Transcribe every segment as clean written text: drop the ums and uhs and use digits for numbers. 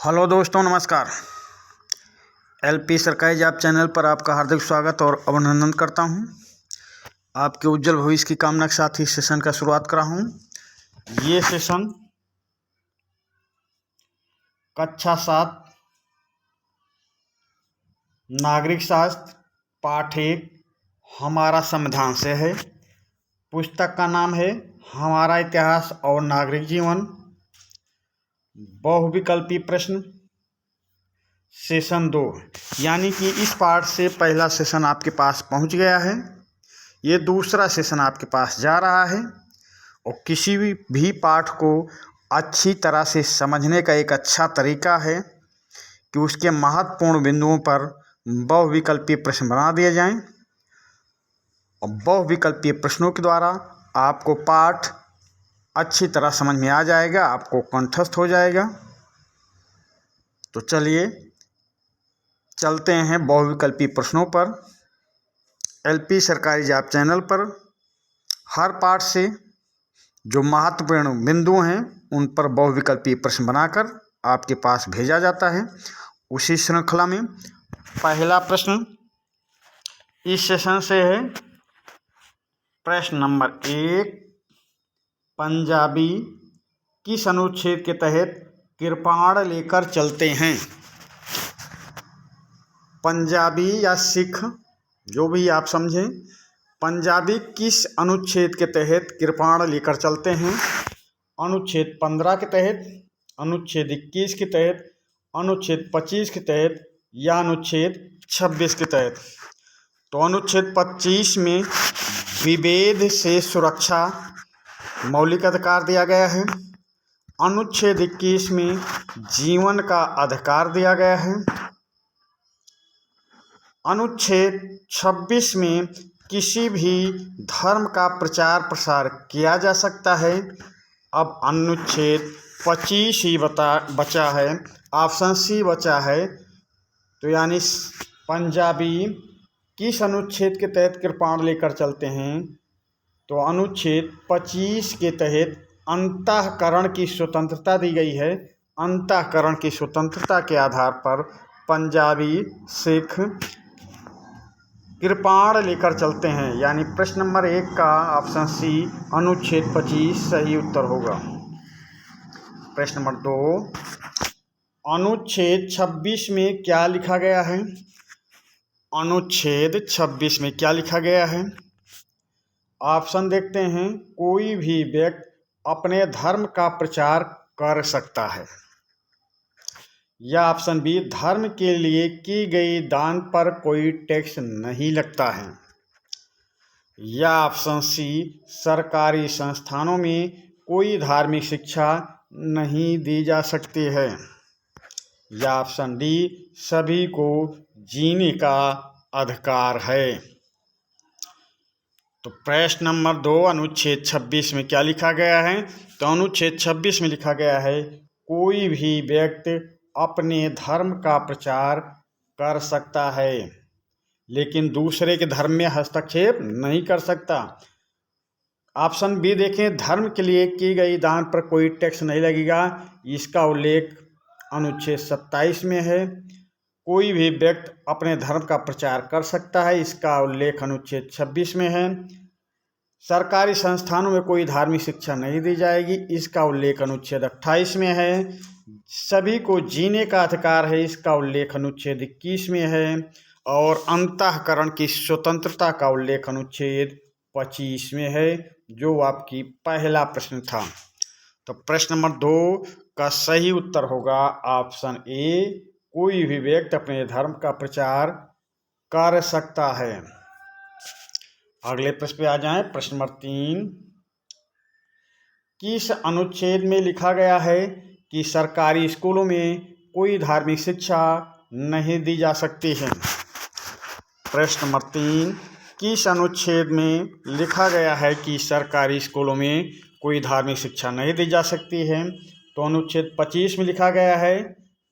Hello दोस्तों, नमस्कार। LP सरकारी जॉब चैनल पर आपका हार्दिक स्वागत और अभिनंदन करता हूं। आपके उज्जवल भविष्य की कामना के साथ ही सेशन का शुरुआत कर रहा हूं। ये सेशन कक्षा 7 नागरिक शास्त्र पाठ 1 हमारा संविधान से है। पुस्तक का नाम है हमारा इतिहास और नागरिक जीवन। बहुविकल्पी प्रश्न सेशन 2, यानी कि इस पाठ से पहला सेशन आपके पास पहुंच गया है। ये दूसरा सेशन आपके पास जा रहा है। और किसी भी पाठ को अच्छी तरह से समझने का एक अच्छा तरीका है कि उसके महत्वपूर्ण बिंदुओं पर बहुविकल्पीय प्रश्न बना दिए जाएं। और बहुविकल्पीय प्रश्नों के द्वारा आपको पाठ अच्छी तरह समझ में आ जाएगा, आपको कंठस्थ हो जाएगा। तो चलिए चलते हैं बहुविकल्पी प्रश्नों पर। एलपी सरकारी जॉब चैनल पर हर पाठ से जो महत्वपूर्ण बिंदु हैं उन पर बहुविकल्पी प्रश्न बनाकर आपके पास भेजा जाता है। उसी श्रृंखला में पहला प्रश्न इस सेशन से है। प्रश्न नंबर 1, पंजाबी किस अनुच्छेद के तहत कृपाण लेकर चलते हैं? पंजाबी या सिख, जो भी आप समझें, पंजाबी किस अनुच्छेद के तहत कृपाण लेकर चलते हैं? अनुच्छेद 15 के तहत, अनुच्छेद 21 के तहत, अनुच्छेद 25 के तहत या अनुच्छेद 26 के तहत? तो अनुच्छेद 25 में विभेद से सुरक्षा मौलिक अधिकार दिया गया है। अनुच्छेद 21 में जीवन का अधिकार दिया गया है। अनुच्छेद 26 में किसी भी धर्म का प्रचार प्रसार किया जा सकता है। अब अनुच्छेद 25 ही बचा है, ऑप्शन सी बचा है। तो यानी पंजाबी किस अनुच्छेद के तहत कृपाण लेकर चलते हैं? तो अनुच्छेद 25 के तहत अंतःकरण की स्वतंत्रता दी गई है। अंतःकरण की स्वतंत्रता के आधार पर पंजाबी सिख कृपाण लेकर चलते हैं। यानी प्रश्न नंबर 1 का ऑप्शन सी अनुच्छेद 25 सही उत्तर होगा। प्रश्न नंबर 2, अनुच्छेद 26 में क्या लिखा गया है? अनुच्छेद 26 में क्या लिखा गया है? ऑप्शन देखते हैं। कोई भी व्यक्ति अपने धर्म का प्रचार कर सकता है। या ऑप्शन बी, धर्म के लिए की गई दान पर कोई टैक्स नहीं लगता है। या ऑप्शन सी, सरकारी संस्थानों में कोई धार्मिक शिक्षा नहीं दी जा सकती है। या ऑप्शन डी, सभी को जीने का अधिकार है। तो प्रश्न नंबर 2, अनुच्छेद 26 में क्या लिखा गया है? तो अनुच्छेद 26 में लिखा गया है कोई भी व्यक्ति अपने धर्म का प्रचार कर सकता है, लेकिन दूसरे के धर्म में हस्तक्षेप नहीं कर सकता। ऑप्शन बी देखें, धर्म के लिए की गई दान पर कोई टैक्स नहीं लगेगा। इसका उल्लेख अनुच्छेद 27 में है। कोई भी व्यक्ति अपने धर्म का प्रचार कर सकता है, इसका उल्लेख अनुच्छेद 26 में है। सरकारी संस्थानों में कोई धार्मिक शिक्षा नहीं दी जाएगी, इसका उल्लेख अनुच्छेद 28 में है। सभी को जीने का अधिकार है, इसका उल्लेख अनुच्छेद 21 में है। और अंतःकरण की स्वतंत्रता का उल्लेख अनुच्छेद 25 में है, जो आपकी पहला प्रश्न था। तो प्रश्न नंबर 2 का सही उत्तर होगा ऑप्शन ए, कोई भी व्यक्ति अपने धर्म का प्रचार कर सकता है। अगले प्रश्न पे आ जाएं। प्रश्न नंबर 3, किस अनुच्छेद में लिखा गया है कि सरकारी स्कूलों में कोई धार्मिक शिक्षा नहीं दी जा सकती है? प्रश्न नंबर 3, किस अनुच्छेद में लिखा गया है कि सरकारी स्कूलों में कोई धार्मिक शिक्षा नहीं दी जा सकती है? तो अनुच्छेद 25 में लिखा गया है,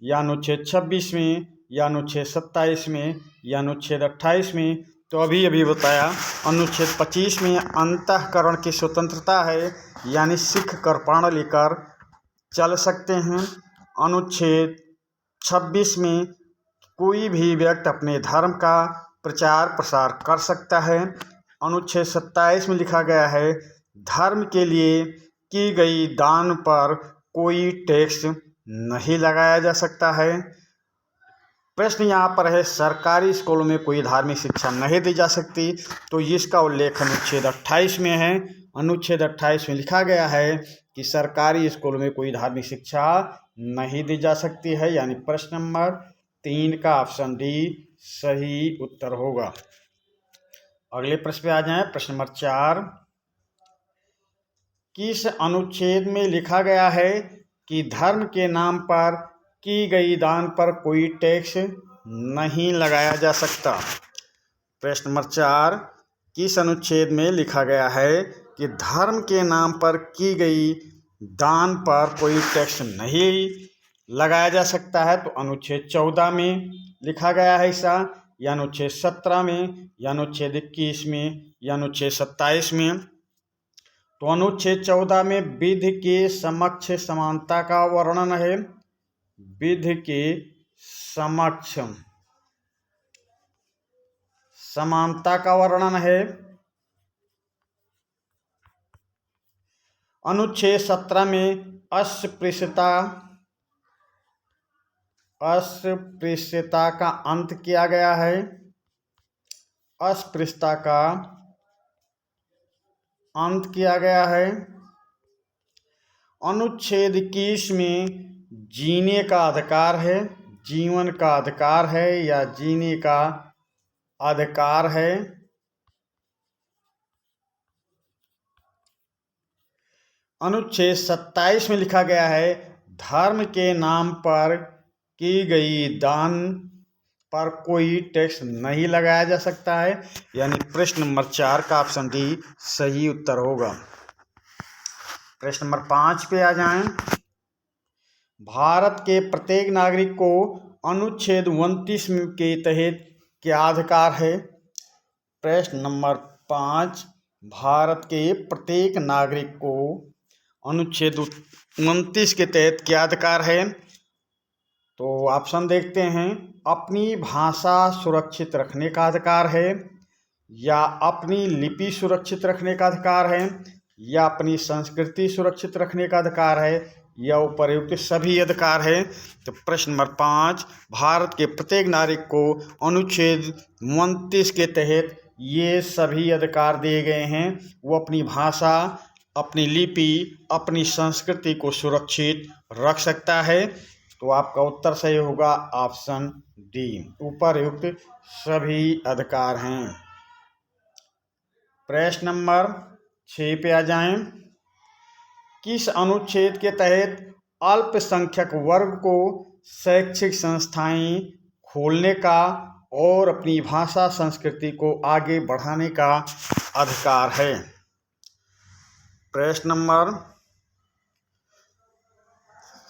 या अनुच्छेद 26 में, या अनुच्छेद 27 में, या अनुच्छेद 28 में? तो अभी बताया अनुच्छेद 25 में अंतःकरण की स्वतंत्रता है, यानी सिख कृपाण लेकर चल सकते हैं। अनुच्छेद 26 में कोई भी व्यक्ति अपने धर्म का प्रचार प्रसार कर सकता है। अनुच्छेद 27 में लिखा गया है, धर्म के लिए की गई दान पर कोई टैक्स नहीं लगाया जा सकता है। प्रश्न यहाँ पर है, सरकारी स्कूलों में कोई धार्मिक शिक्षा नहीं दी जा सकती, तो इसका उल्लेख अनुच्छेद 28 में है। अनुच्छेद 28 में लिखा गया है कि सरकारी स्कूलों में कोई धार्मिक शिक्षा नहीं दी जा सकती है, यानी प्रश्न नंबर 3 का ऑप्शन डी सही उत्तर होगा। अगले प्रश्न पे आ जाएं। प्रश्न नंबर 4, किस अनुच्छेद में लिखा गया है कि धर्म के नाम पर की गई दान पर कोई टैक्स नहीं लगाया जा सकता? प्रश्न नंबर 4, किस अनुच्छेद में लिखा गया है कि धर्म के नाम पर की गई दान पर कोई टैक्स नहीं लगाया जा सकता है? तो अनुच्छेद 14 में लिखा गया है ऐसा, या अनुच्छेद 17 में, या अनुच्छेद 21 में, या अनुच्छेद 27 में? तो अनुच्छेद 14 में विधि के समक्ष समानता का वर्णन है। विधि के समक्ष समानता का वर्णन है। अनुच्छेद 17 में अस्पृश्यता का अंत किया गया है। अस्पृश्यता का अंत किया गया है। अनुच्छेद 21 में जीने का अधिकार है, जीवन का अधिकार है, या जीने का अधिकार है? अनुच्छेद 27 में लिखा गया है, धर्म के नाम पर की गई दान पर कोई टैक्स नहीं लगाया जा सकता है, यानी प्रश्न नंबर 4 का ऑप्शन डी सही उत्तर होगा। प्रश्न नंबर 5 पे आ जाएं। भारत के प्रत्येक नागरिक को अनुच्छेद 29 के तहत क्या अधिकार है? प्रश्न नंबर 5, भारत के प्रत्येक नागरिक को अनुच्छेद 29 के तहत क्या अधिकार है? तो ऑप्शन देखते हैं। अपनी भाषा सुरक्षित रखने का अधिकार है, या अपनी लिपि सुरक्षित रखने का अधिकार है, या अपनी संस्कृति सुरक्षित रखने का अधिकार है, या उपर्युक्त सभी अधिकार है? तो प्रश्न नंबर 5, भारत के प्रत्येक नागरिक को अनुच्छेद 29 के तहत ये सभी अधिकार दिए गए हैं। वो अपनी भाषा, अपनी लिपि, अपनी संस्कृति को सुरक्षित रख सकता है। तो आपका उत्तर सही होगा ऑप्शन डी, उपर्युक्त सभी अधिकार हैं। प्रश्न नंबर 6 पे आ जाएं। किस अनुच्छेद के तहत अल्पसंख्यक वर्ग को शैक्षिक संस्थाएं खोलने का और अपनी भाषा संस्कृति को आगे बढ़ाने का अधिकार है? प्रश्न नंबर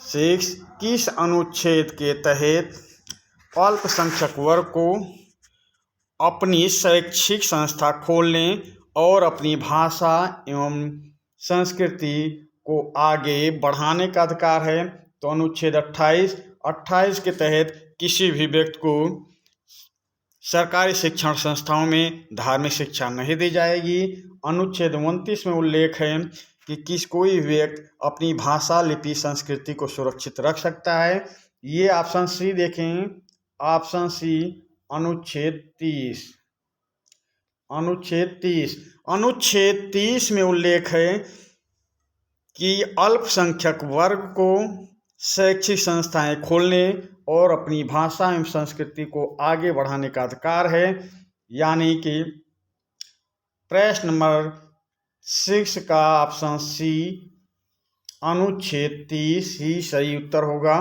6, किस अनुच्छेद के तहत अल्पसंख्यक वर्ग को अपनी शैक्षिक संस्था खोलने और अपनी भाषा एवं संस्कृति को आगे बढ़ाने का अधिकार है? तो अनुच्छेद 28 के तहत किसी भी व्यक्ति को सरकारी शिक्षण संस्थाओं में धार्मिक शिक्षा नहीं दी जाएगी। अनुच्छेद 29 में उल्लेख है कि कोई व्यक्ति अपनी भाषा, लिपि, संस्कृति को सुरक्षित रख सकता है। ये ऑप्शन सी देखें, ऑप्शन सी अनुच्छेद 30। अनुच्छेद 30 में उल्लेख है कि अल्पसंख्यक वर्ग को शैक्षिक संस्थाएं खोलने और अपनी भाषा एवं संस्कृति को आगे बढ़ाने का अधिकार है, यानी कि प्रश्न नंबर 6 का ऑप्शन सी अनुच्छेद 30 ही सही उत्तर होगा।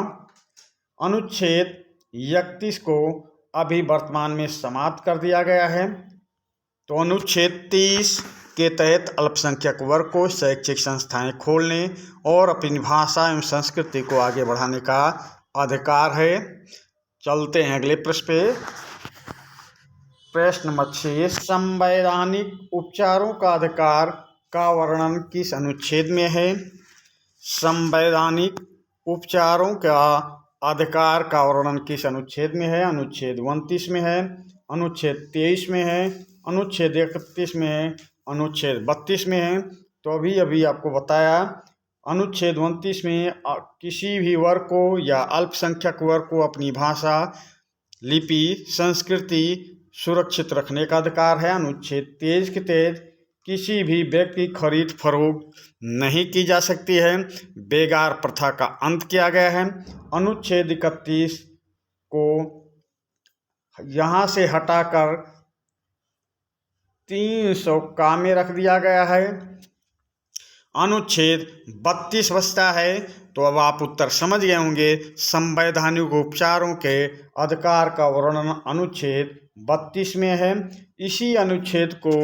अनुच्छेद 31 को अभी वर्तमान में समाप्त कर दिया गया है। तो अनुच्छेद 30 के तहत अल्पसंख्यक वर्ग को शैक्षिक संस्थाएं खोलने और अपनी भाषा एवं संस्कृति को आगे बढ़ाने का अधिकार है। चलते हैं अगले प्रश्न पे। प्रश्न नंबर 6, संवैधानिक उपचारों का अधिकार का वर्णन किस अनुच्छेद में है? संवैधानिक उपचारों का अधिकार का वर्णन किस अनुच्छेद में है? अनुच्छेद 29 में है, अनुच्छेद 23 में है, अनुच्छेद 31 में है, अनुच्छेद 32 में है। तो अभी अभी आपको बताया, अनुच्छेद 29 में किसी भी वर्ग को या अल्पसंख्यक वर्ग को अपनी भाषा, लिपि, संस्कृति सुरक्षित रखने का अधिकार है। अनुच्छेद 23 के तहत किसी भी व्यक्ति की खरीद फरोख्त नहीं की जा सकती है। बेगार प्रथा का अंत किया गया है। अनुच्छेद 31 को यहाँ से हटाकर 300 का में रख दिया गया है। अनुच्छेद 32 बचता है। तो अब आप उत्तर समझ गए होंगे। संवैधानिक उपचारों के अधिकार का वर्णन अनुच्छेद 32 में है। इसी अनुच्छेद को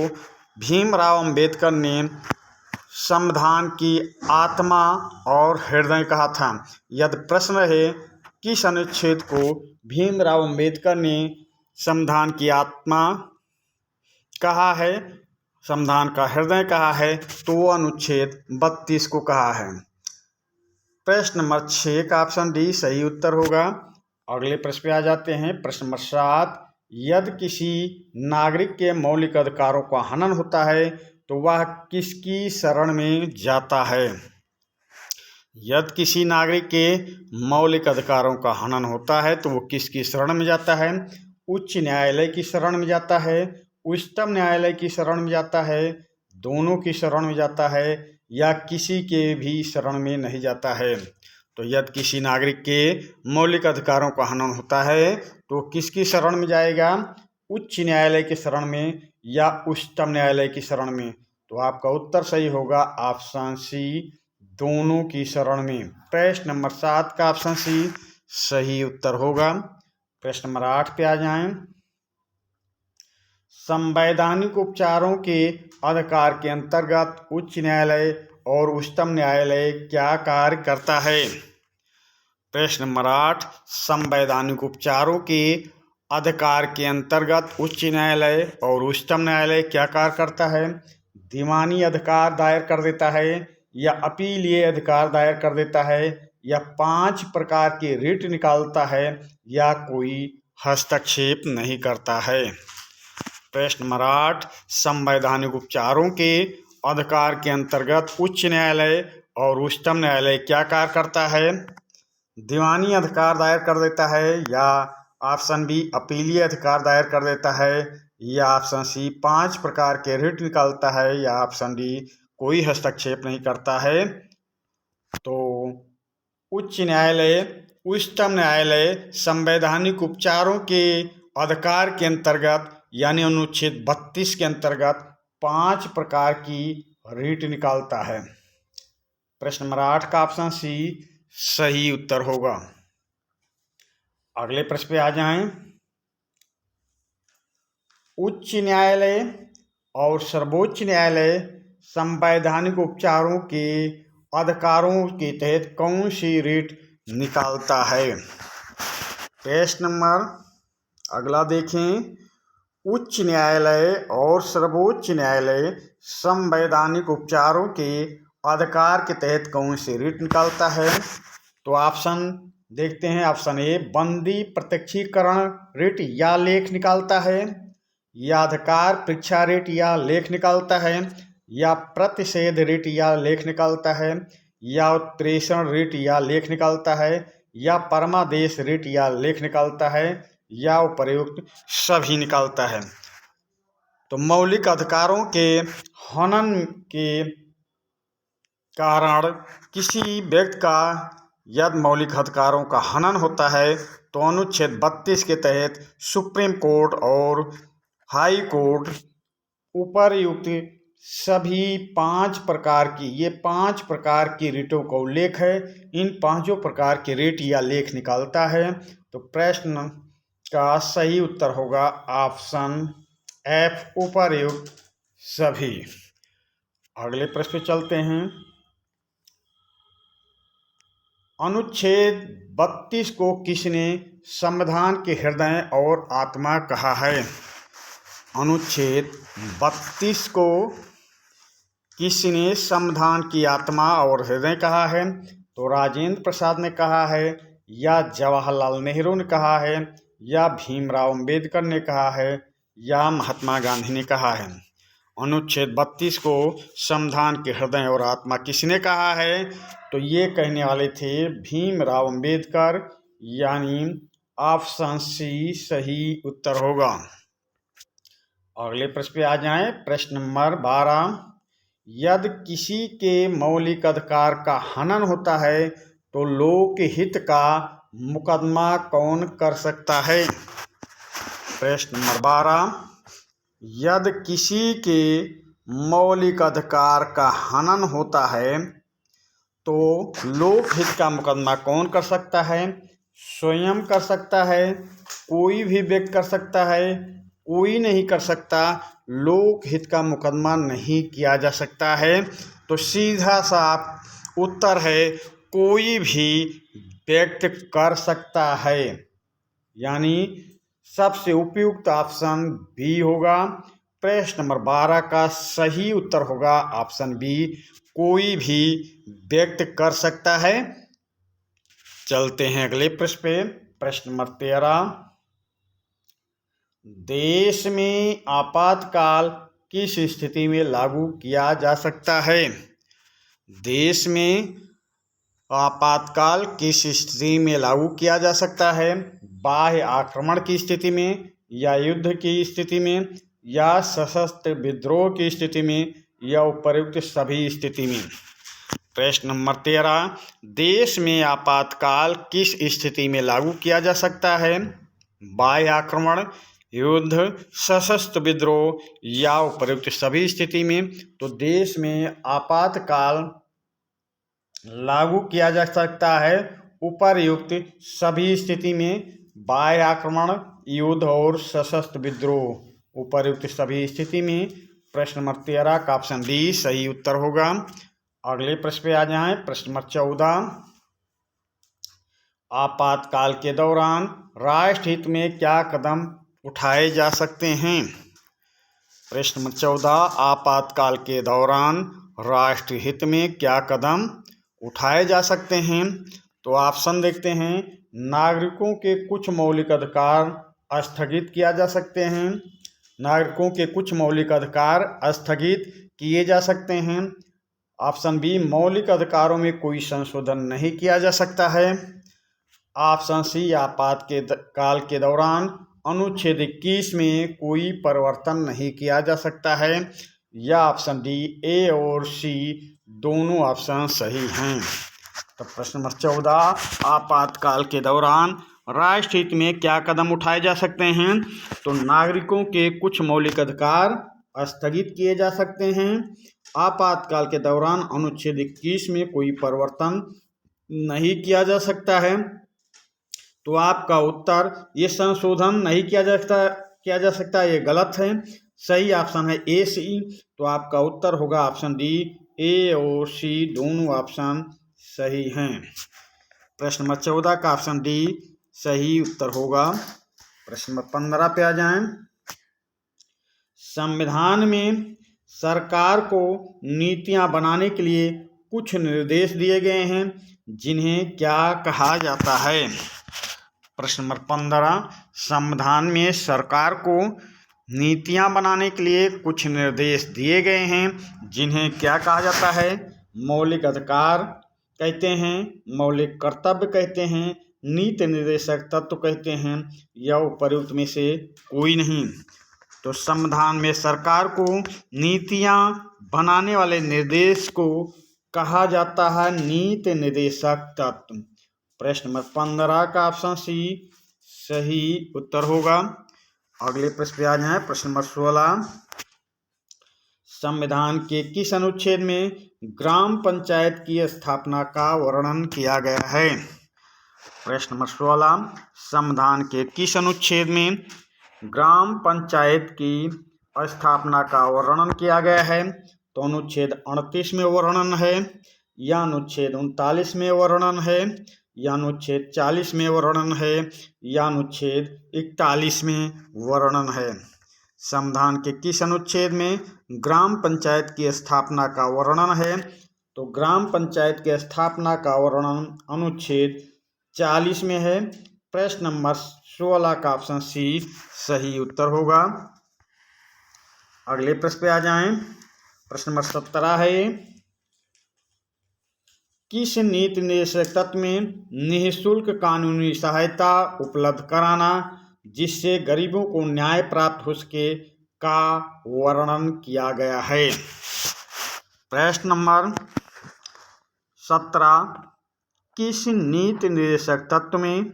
भीमराव अंबेडकर ने संविधान की आत्मा और हृदय कहा था। यदि प्रश्न रहे किस अनुच्छेद को भीमराव अंबेडकर ने संविधान की आत्मा कहा है, संविधान का हृदय कहा है, तो वो अनुच्छेद 32 को कहा है। प्रश्न नंबर 6 का ऑप्शन डी सही उत्तर होगा। अगले प्रश्न पे आ जाते हैं। प्रश्न नंबर 7, यदि किसी नागरिक के मौलिक अधिकारों का हनन होता है तो वह किसकी शरण में जाता है? यदि किसी नागरिक के मौलिक अधिकारों का हनन होता है तो वो किसकी शरण में जाता है? उच्च न्यायालय की शरण में जाता है, उच्चतम न्यायालय की शरण में जाता है, दोनों की शरण में जाता है, या किसी के भी शरण में नहीं जाता है? तो यदि किसी नागरिक के मौलिक अधिकारों का हनन होता है तो किसकी शरण में जाएगा? उच्च न्यायालय की शरण में या उच्चतम न्यायालय की शरण में? तो आपका उत्तर सही होगा ऑप्शन सी, दोनों की शरण में। प्रश्न नंबर 7 का ऑप्शन सी सही उत्तर होगा। प्रश्न नंबर 8 पे आ जाएं। संवैधानिक उपचारों के अधिकार के अंतर्गत उच्च न्यायालय और उच्चतम न्यायालय क्या कार्य करता है? प्रश्न नंबर 8, संवैधानिक उपचारों के अधिकार के अंतर्गत उच्च न्यायालय और उच्चतम न्यायालय क्या कार्य करता है? दीवानी अधिकार दायर कर देता है, या अपीलीय अधिकार दायर कर देता है, या 5 प्रकार के रिट निकालता है, या कोई हस्तक्षेप नहीं करता है? प्रश्न नंबर 8, संवैधानिक उपचारों के अधिकार के अंतर्गत उच्च न्यायालय और उच्चतम न्यायालय क्या कार्य करता है? दीवानी अधिकार दायर कर देता है, या ऑप्शन बी अपीलीय अधिकार दायर कर देता है, या ऑप्शन सी 5 प्रकार के रिट निकालता है, या ऑप्शन डी कोई हस्तक्षेप नहीं करता है? तो उच्च न्यायालय, उच्चतम न्यायालय संवैधानिक उपचारों के अधिकार के अंतर्गत यानी अनुच्छेद 32 के अंतर्गत 5 प्रकार की रिट निकालता है। प्रश्न नंबर 8 का ऑप्शन सी सही उत्तर होगा। अगले प्रश्न पे आ जाएं। उच्च न्यायालय और सर्वोच्च न्यायालय संवैधानिक उपचारों के अधिकारों के तहत कौन सी रिट निकालता है? प्रश्न नंबर अगला देखें। उच्च न्यायालय और सर्वोच्च न्यायालय संवैधानिक उपचारों के अधिकार के तहत कौन सी रिट निकालता है? तो ऑप्शन देखते हैं। ऑप्शन ए बंदी प्रत्यक्षीकरण रिट या लेख निकालता है, या अधिकार परीक्षा रिट या लेख निकालता है, या प्रतिषेध रिट या लेख निकालता है, या उत्प्रेषण रिट या लेख निकालता है, या परमादेश रिट या लेख निकालता है, या उपर्युक्त सभी निकालता है। तो मौलिक अधिकारों के हनन के कारण किसी व्यक्ति का यदि मौलिक अधिकारों का हनन होता है तो अनुच्छेद 32 के तहत सुप्रीम कोर्ट और हाई कोर्ट उपर्युक्त सभी 5 प्रकार की, ये 5 प्रकार की रिटों का उल्लेख है, इन 5 प्रकार के रिट या लेख निकालता है। तो प्रश्न का सही उत्तर होगा ऑप्शन एफ उपर्युक्त सभी। अगले प्रश्न पे चलते हैं। अनुच्छेद 32 को किसने संविधान के हृदय और आत्मा कहा है? अनुच्छेद 32 को किसने संविधान की आत्मा और हृदय कहा है? तो राजेंद्र प्रसाद ने कहा है, या जवाहरलाल नेहरू ने कहा है, या भीमराव अंबेडकर ने कहा है, या महात्मा गांधी ने कहा है। अनुच्छेद 32 को संविधान के हृदय और आत्मा किसने कहा है? तो ये कहने वाले थे भीमराव अंबेडकर, यानी ऑप्शन सी सही उत्तर होगा। अगले प्रश्न पे आ जाएं। प्रश्न नंबर 12, यदि किसी के मौलिक अधिकार का हनन होता है तो लोकहित का मुकदमा कौन कर सकता है? प्रश्न नंबर 12, यदि किसी के मौलिक अधिकार का हनन होता है तो लोकहित का मुकदमा कौन कर सकता है? स्वयं कर सकता है, कोई भी व्यक्ति कर सकता है, कोई नहीं कर सकता। लोकहित का मुकदमा नहीं किया जा सकता है। तो सीधा साफ उत्तर है कोई भी व्यक्ति कर सकता है, यानी सबसे उपयुक्त ऑप्शन बी होगा। प्रश्न नंबर 12 का सही उत्तर होगा ऑप्शन बी, कोई भी व्यक्ति कर सकता है। चलते हैं अगले प्रश्न पे। प्रश्न नंबर 13, देश में आपातकाल किस स्थिति में लागू किया जा सकता है? देश में आपातकाल किस स्थिति में लागू किया जा सकता है? बाह्य आक्रमण की स्थिति में, या युद्ध की स्थिति में, या सशस्त्र विद्रोह की स्थिति में, या उपर्युक्त सभी स्थिति में। प्रश्न नंबर 13, देश में आपातकाल किस स्थिति में लागू किया जा सकता है? बाह्य आक्रमण, युद्ध, सशस्त्र विद्रोह, या उपर्युक्त सभी स्थिति में। तो देश में आपातकाल लागू किया जा सकता है उपर्युक्त सभी स्थिति में। बाह्य आक्रमण, युद्ध और सशस्त्र विद्रोह उपर्युक्त सभी स्थिति में। प्रश्न नंबर 13 का ऑप्शन डी सही उत्तर होगा। अगले प्रश्न पे आ जाएं। प्रश्न नंबर 14, आपातकाल के दौरान राष्ट्र हित में क्या कदम उठाए जा सकते हैं? प्रश्न नंबर 14, आपातकाल के दौरान राष्ट्र हित में क्या कदम उठाए जा सकते हैं? तो ऑप्शन देखते हैं। नागरिकों के कुछ मौलिक अधिकार स्थगित किया जा सकते हैं। नागरिकों के कुछ मौलिक अधिकार स्थगित किए जा सकते हैं। ऑप्शन बी, मौलिक अधिकारों में कोई संशोधन नहीं किया जा सकता है। ऑप्शन सी, आपातकाल के दौरान अनुच्छेद 21 में कोई परिवर्तन नहीं किया जा सकता है। या ऑप्शन डी, ए और सी दोनों ऑप्शन सही हैं। तो प्रश्न नंबर 14, आपातकाल के दौरान राष्ट्र हित में क्या कदम उठाए जा सकते हैं? तो नागरिकों के कुछ मौलिक अधिकार स्थगित किए जा सकते हैं। आपातकाल के दौरान अनुच्छेद 21 में कोई परिवर्तन नहीं किया जा सकता है। तो आपका उत्तर ये संशोधन नहीं किया जा सकता ये गलत है। सही ऑप्शन है ए सी। तो आपका उत्तर होगा ऑप्शन डी, ए और सी दोनों ऑप्शन सही हैं। प्रश्न नंबर 14 का ऑप्शन डी सही उत्तर होगा। प्रश्न नंबर 15 पे आ जाएं। संविधान में सरकार को नीतियां बनाने के लिए कुछ निर्देश दिए गए हैं, जिन्हें क्या कहा जाता है? प्रश्न नंबर 15, संविधान में सरकार को नीतियां बनाने के लिए कुछ निर्देश दिए गए हैं, जिन्हें क्या कहा जाता है? मौलिक अधिकार कहते हैं, मौलिक कर्तव्य कहते हैं, नीति निर्देशक तत्व कहते हैं, या उपर्युक्त में से कोई नहीं। तो संविधान में सरकार को नीतियां बनाने वाले निर्देश को कहा जाता है नीति निर्देशक तत्व। प्रश्न नंबर 15 का ऑप्शन सी सही उत्तर होगा। अगले प्रश्न पे आ जाए। प्रश्न नंबर 16, संविधान के किस अनुच्छेद में ग्राम पंचायत की स्थापना का वर्णन किया गया है? प्रश्न नंबर 16, संविधान के किस अनुच्छेद में ग्राम पंचायत की स्थापना का वर्णन किया गया है? तो अनुच्छेद 38 में वर्णन है, या अनुच्छेद 39 में वर्णन है, या अनुच्छेद 40 में वर्णन है, या अनुच्छेद 41 में वर्णन है। संविधान के किस अनुच्छेद में ग्राम पंचायत की स्थापना का वर्णन है? तो ग्राम पंचायत की स्थापना का वर्णन अनुच्छेद 40 में है। प्रश्न नंबर 16 का ऑप्शन सी सही उत्तर होगा। अगले प्रश्न पे आ जाएं। प्रश्न नंबर 17 है ये। किस नीति निर्देशक तत्व में निःशुल्क कानूनी सहायता उपलब्ध कराना जिससे गरीबों को न्याय प्राप्त हो सके का वर्णन किया गया है? प्रश्न नंबर 17 किस नीति निर्देशक तत्व में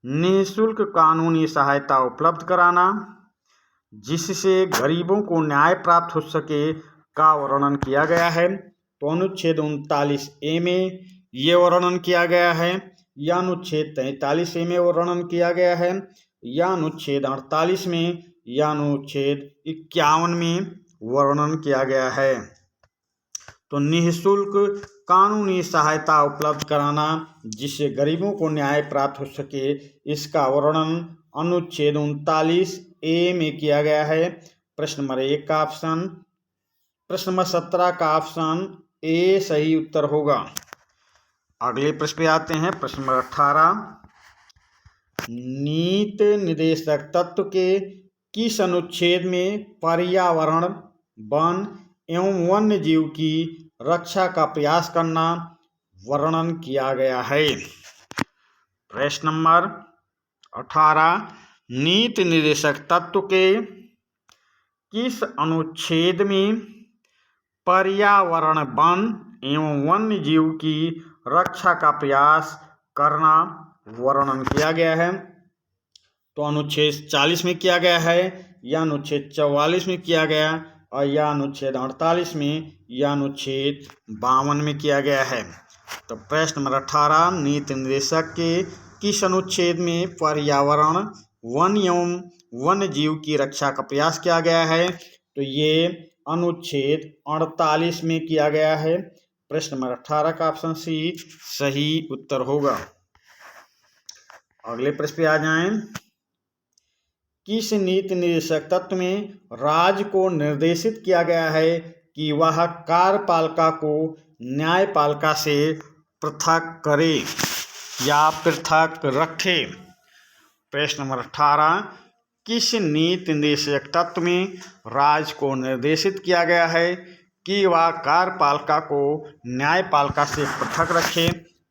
निःशुल्क कानूनी सहायता उपलब्ध कराना जिससे गरीबों को न्याय प्राप्त हो सके का वर्णन किया गया है? तो अनुच्छेद 39A में ये वर्णन किया गया है, या अनुच्छेद 43A में वर्णन किया गया है, या अनुच्छेद 48 में, या अनुच्छेद 51 में वर्णन किया गया है। तो निःशुल्क कानूनी सहायता उपलब्ध कराना जिससे गरीबों को न्याय प्राप्त हो सके, इसका वर्णन अनुच्छेद 39A में किया गया है। प्रश्न नंबर 1 का ऑप्शन, प्रश्न नंबर 17 का ऑप्शन ए सही उत्तर होगा। अगले प्रश्न पे आते हैं। प्रश्न नंबर 18 नीति निर्देशक तत्व के किस अनुच्छेद में पर्यावरण, वन एवं वन्य जीव की रक्षा का प्रयास करना वर्णन किया गया है? प्रश्न नंबर 18 नीति निर्देशक तत्व के किस अनुच्छेद में पर्यावरण, वन एवं वन्य जीव की रक्षा का प्रयास करना वर्णन किया गया है? तो अनुच्छेद 40 में किया गया है, या अनुच्छेद 44 में किया गया, और या अनुच्छेद 48 में, या अनुच्छेद 52 में किया गया है। तो प्रश्न नंबर 18 नीति निर्देशक के किस अनुच्छेद में पर्यावरण, वन एवं वन्य जीव की रक्षा का प्रयास किया गया है? तो ये अनुच्छेद 48 में किया गया है। प्रश्न नंबर 18 का ऑप्शन सी सही उत्तर होगा। अगले प्रश्न पे आ जाएं। किस नीति निर्देशक तत्व में राज्य को निर्देशित किया गया है कि वह कार्यपालिका को न्यायपालिका से पृथक करे या पृथक रखे? प्रश्न नंबर 18 किस नीति निर्देशक तत्व में राज्य को निर्देशित किया गया है कि वह कार्यपालिका को न्यायपालिका से पृथक रखे?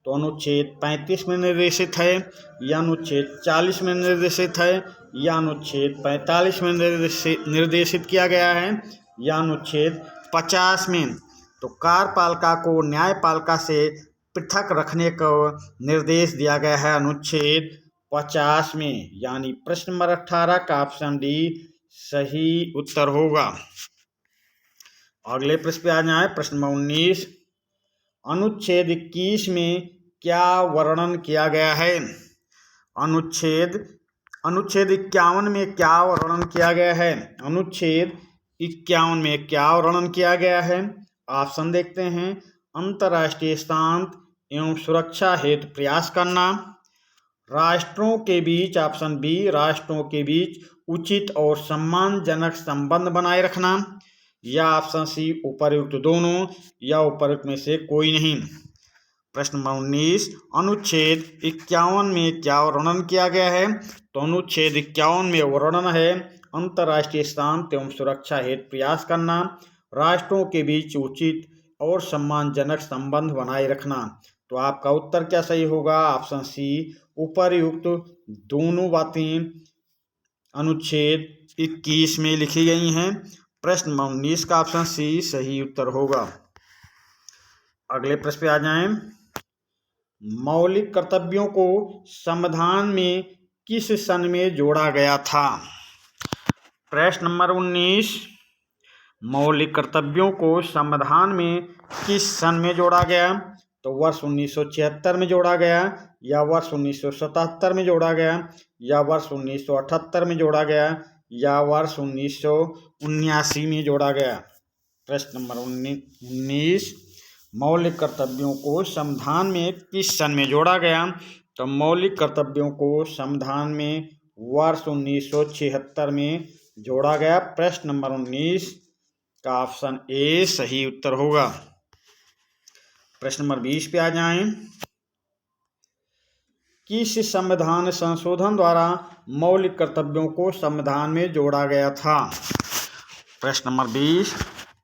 तो अनुच्छेद 35 में निर्देशित है, या अनुच्छेद 40 में निर्देशित है, या अनुच्छेद 45 में निर्देशित किया गया है, या अनुच्छेद 50 में। तो कार्यपालिका को न्यायपालिका से पृथक रखने का निर्देश दिया गया है अनुच्छेद 50 में, यानी प्रश्न नंबर 18 का ऑप्शन डी सही उत्तर होगा। अगले प्रश्न पे आ जाए। प्रश्न नंबर 19 अनुच्छेद 21 में क्या वर्णन किया गया है? अनुच्छेद 51 में क्या वर्णन किया गया है? अनुच्छेद 51 में क्या वर्णन किया गया है? ऑप्शन देखते हैं। अंतर्राष्ट्रीय शांति एवं सुरक्षा हेतु प्रयास करना, राष्ट्रों के बीच, ऑप्शन बी, राष्ट्रों के बीच उचित और सम्मानजनक संबंध बनाए रखना, या ऑप्शन सी उपर्युक्त दोनों, या उपर्युक्त में से कोई नहीं। प्रश्न नंबर 19 अनुच्छेद 51 में क्या वर्णन किया गया है? तो अनुच्छेद 51 में वर्णन है अंतर्राष्ट्रीय शांति एवं सुरक्षा हेतु प्रयास करना, राष्ट्रों के बीच उचित और सम्मानजनक संबंध बनाए रखना। तो आपका उत्तर क्या सही होगा? ऑप्शन सी उपर्युक्त दोनों बातें अनुच्छेद 21 में लिखी गई हैं। प्रश्न 19 का ऑप्शन सी सही उत्तर होगा। अगले प्रश्न पे आ जाएं। मौलिक कर्तव्यों को संविधान में किस सन में जोड़ा गया था? प्रश्न नंबर 19 मौलिक कर्तव्यों को संविधान में किस सन में जोड़ा गया? तो वर्ष 1976 में जोड़ा गया, या वर्ष 1977 में जोड़ा गया, या वर्ष 1978 में जोड़ा गया, या वर्ष 1979 में जोड़ा गया? प्रश्न नंबर 19 मौलिक कर्तव्यों को संविधान में किस सन में जोड़ा गया? तो मौलिक कर्तव्यों को संविधान में वर्ष 1976 में जोड़ा गया। प्रश्न नंबर 19 का ऑप्शन ए सही उत्तर होगा। प्रश्न नंबर 20 पे आ जाएं। किस संविधान संशोधन द्वारा मौलिक कर्तव्यों को संविधान में जोड़ा गया था? प्रश्न नंबर 20,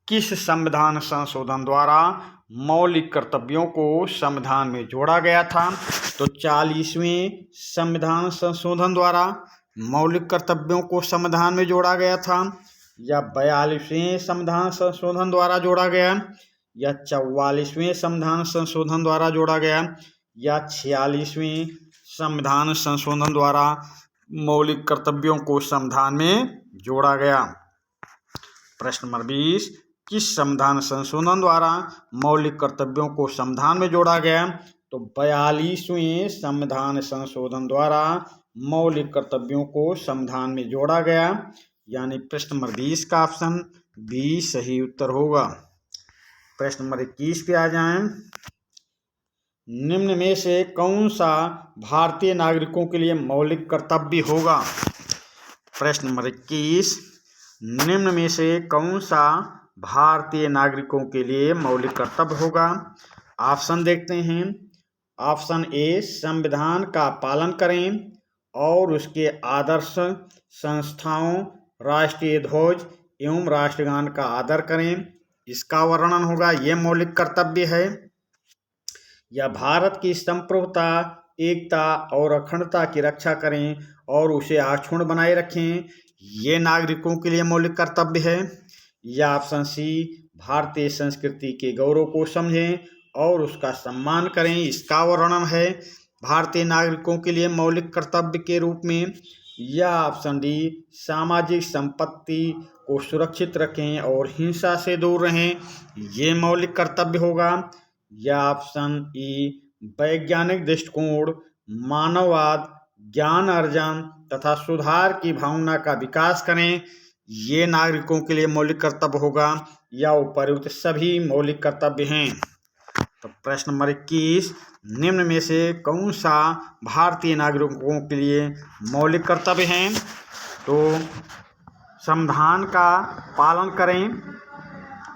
किस संविधान संशोधन द्वारा मौलिक कर्तव्यों को संविधान में जोड़ा गया था? तो 40वें संविधान संशोधन द्वारा मौलिक कर्तव्यों को संविधान में जोड़ा गया था, या 42वें संविधान संशोधन द्वारा जोड़ा गया, या 44वें संविधान संशोधन द्वारा जोड़ा गया, या 46वें संविधान संशोधन द्वारा मौलिक कर्तव्यों को संविधान में जोड़ा गया। प्रश्न नंबर 20, किस संविधान संशोधन द्वारा मौलिक कर्तव्यों को संविधान में जोड़ा गया? तो 42वें संविधान संशोधन द्वारा मौलिक कर्तव्यों को संविधान में जोड़ा गया, यानी प्रश्न नंबर 20 का ऑप्शन बी सही उत्तर होगा। प्रश्न नंबर 21 पे आ जाएं। निम्न में से कौन सा भारतीय नागरिकों के लिए मौलिक कर्तव्य होगा? प्रश्न नंबर 21, निम्न में से कौन सा भारतीय नागरिकों के लिए मौलिक कर्तव्य होगा? ऑप्शन देखते हैं। ऑप्शन ए, संविधान का पालन करें और उसके आदर्श संस्थाओं, राष्ट्रीय ध्वज एवं राष्ट्रगान का आदर करें, इसका वर्णन होगा, ये मौलिक कर्तव्य है। या भारत की संप्रभुता, एकता और अखंडता की रक्षा करें और उसे अक्षुण्ण बनाए रखें, ये नागरिकों के लिए मौलिक कर्तव्य है। या ऑप्शन सी, भारतीय संस्कृति के गौरव को समझें और उसका सम्मान करें, इसका वर्णन है भारतीय नागरिकों के लिए मौलिक कर्तव्य के रूप में। या ऑप्शन डी, सामाजिक संपत्ति को सुरक्षित रखें और हिंसा से दूर रहें, ये मौलिक कर्तव्य होगा। या ऑप्शन ई, वैज्ञानिक दृष्टिकोण, मानववाद, ज्ञान अर्जन तथा सुधार की भावना का विकास करें, ये नागरिकों के लिए मौलिक कर्तव्य होगा। या उपर्युक्त सभी मौलिक कर्तव्य हैं। तो प्रश्न नंबर 21, निम्न में से कौन सा भारतीय नागरिकों के लिए मौलिक कर्तव्य हैं? तो संविधान का पालन करें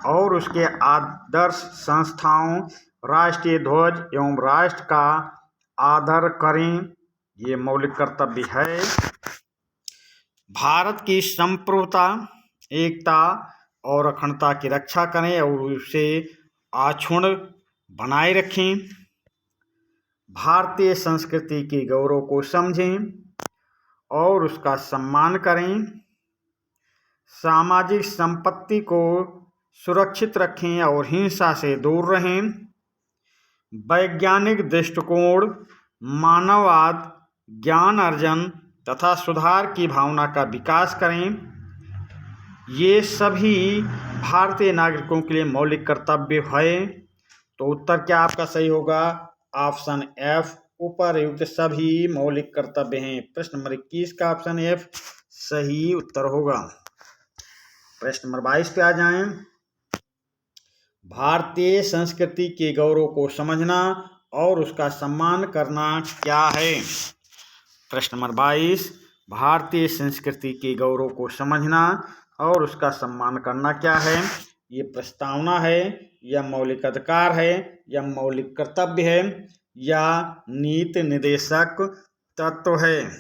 और उसके आदर्श संस्थाओं, राष्ट्रीय ध्वज एवं राष्ट्र का आदर करें, ये मौलिक कर्तव्य है। भारत की संप्रभुता, एकता और अखंडता की रक्षा करें और उसे अक्षुण्ण बनाए रखें, भारतीय संस्कृति के गौरव को समझें और उसका सम्मान करें, सामाजिक संपत्ति को सुरक्षित रखें और हिंसा से दूर रहें, वैज्ञानिक दृष्टिकोण, मानववाद, ज्ञान अर्जन तथा सुधार की भावना का विकास करें, ये सभी भारतीय नागरिकों के लिए मौलिक कर्तव्य है। तो उत्तर क्या आपका सही होगा? ऑप्शन एफ, उपर्युक्त सभी मौलिक कर्तव्य हैं। प्रश्न नंबर 21 का ऑप्शन एफ सही उत्तर होगा। प्रश्न नंबर 22 पे आ जाएं। भारतीय संस्कृति के गौरव को समझना और उसका सम्मान करना क्या है? प्रश्न नंबर 22, भारतीय संस्कृति के गौरव को समझना और उसका सम्मान करना क्या है? ये प्रस्तावना है, या मौलिक अधिकार है, या मौलिक कर्तव्य है, या नीति निर्देशक तत्व है?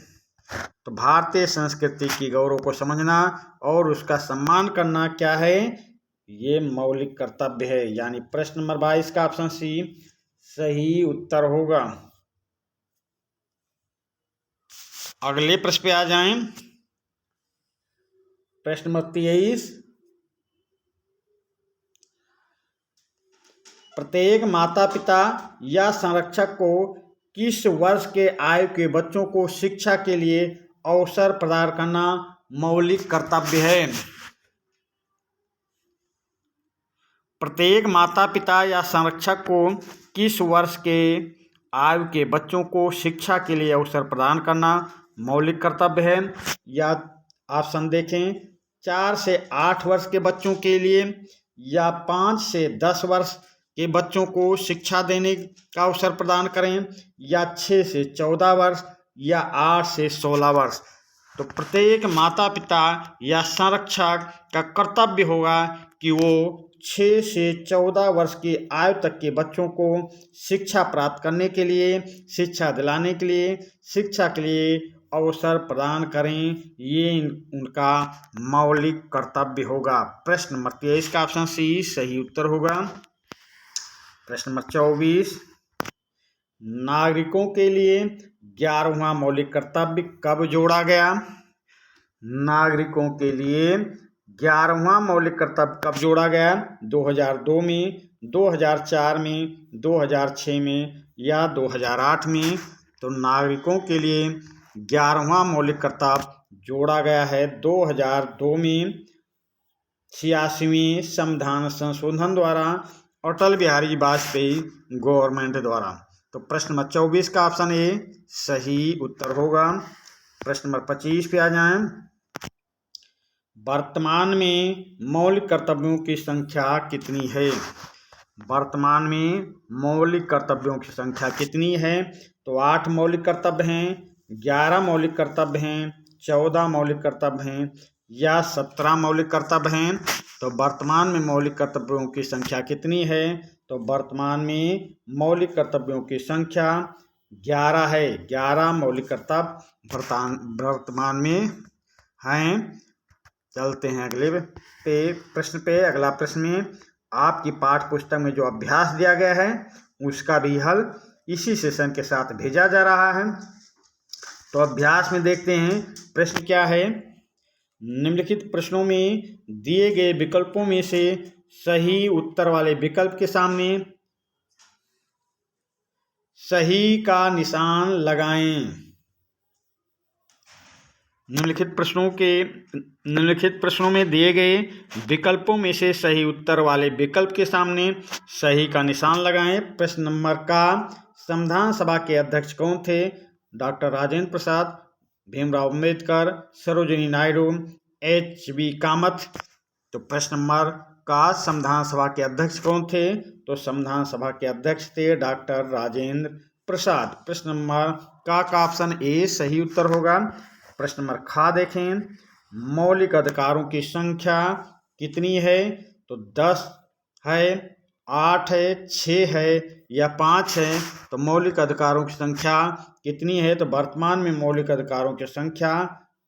तो भारतीय संस्कृति की गौरव को समझना और उसका सम्मान करना क्या है? ये मौलिक कर्तव्य है, यानी प्रश्न नंबर 22 का ऑप्शन सी सही उत्तर होगा। अगले प्रश्न पे आ जाएं। प्रश्न नंबर 23, प्रत्येक माता पिता या संरक्षक को किस वर्ष के आयु के बच्चों को शिक्षा के लिए अवसर प्रदान करना मौलिक कर्तव्य है? प्रत्येक माता पिता या संरक्षक को किस वर्ष के आयु के बच्चों को शिक्षा के लिए अवसर प्रदान करना मौलिक कर्तव्य है? या ऑप्शन देखें, 4 से 8 वर्ष के बच्चों के लिए, या 5 से 10 वर्ष के बच्चों को शिक्षा देने का अवसर प्रदान करें, या 6 से 14 वर्ष, या 8 से 16 वर्ष। तो प्रत्येक माता पिता या संरक्षक का कर्तव्य होगा कि वो 6 से 14 वर्ष की आयु तक के बच्चों को शिक्षा प्राप्त करने के लिए, शिक्षा दिलाने के लिए, शिक्षा के लिए अवसर प्रदान करें, ये उनका मौलिक कर्तव्य होगा। प्रश्न नंबर 23 का ऑप्शन सी सही उत्तर होगा। प्रश्न नंबर 24, नागरिकों के लिए 11वां मौलिक कर्तव्य कब जोड़ा गया? नागरिकों के लिए 11वां मौलिक कर्तव्य कब जोड़ा गया? 2002 में, 2004 में, 2006 में या 2008 में? तो नागरिकों के लिए 11वां मौलिक कर्तव्य जोड़ा गया है 2002 में 86वें संविधान संशोधन द्वारा, अटल बिहारी वाजपेयी गवर्नमेंट द्वारा। तो प्रश्न नंबर 24 का ऑप्शन ए सही उत्तर होगा। प्रश्न नंबर 25 पे आ जाएं। वर्तमान में मौलिक कर्तव्यों की संख्या कितनी है? वर्तमान में मौलिक कर्तव्यों की संख्या कितनी है? तो 8 मौलिक कर्तव्य हैं, 11 मौलिक कर्तव्य हैं, 14 मौलिक कर्तव्य हैं या 17 मौलिक कर्तव्य हैं? तो वर्तमान में मौलिक कर्तव्यों की संख्या कितनी है? तो वर्तमान में मौलिक कर्तव्यों की संख्या 11 है। 11 मौलिक कर्तव्य वर्तमान में हैं। चलते हैं अगले प्रश्न पे। अगला प्रश्न में आपकी पाठ्य पुस्तक में जो अभ्यास दिया गया है उसका भी हल इसी सेशन के साथ भेजा जा रहा है। तो अभ्यास में देखते हैं प्रश्न क्या है। निम्नलिखित प्रश्नों में दिए गए विकल्पों में से सही उत्तर वाले विकल्प के सामने सही का निशान लगाएं। निम्नलिखित प्रश्नों में दिए गए विकल्पों में से सही उत्तर वाले विकल्प के सामने सही का निशान लगाएं। प्रश्न नंबर का संविधान सभा के अध्यक्ष कौन थे? Doctor Rajendra Prasad, Bhimrao Ambedkar, Sarojini Naidu, HB Kamat. तो प्रश्न नंबर का संविधान सभा के अध्यक्ष कौन थे? तो संविधान सभा के अध्यक्ष थे डॉक्टर राजेंद्र प्रसाद। प्रश्न नंबर का ऑप्शन ए सही उत्तर होगा। प्रश्न नंबर खा देखें, मौलिक अधिकारों की संख्या कितनी है? तो 10 है, 8 है, 6 है या 5 है? तो मौलिक अधिकारों की संख्या कितनी है? तो वर्तमान में मौलिक अधिकारों की संख्या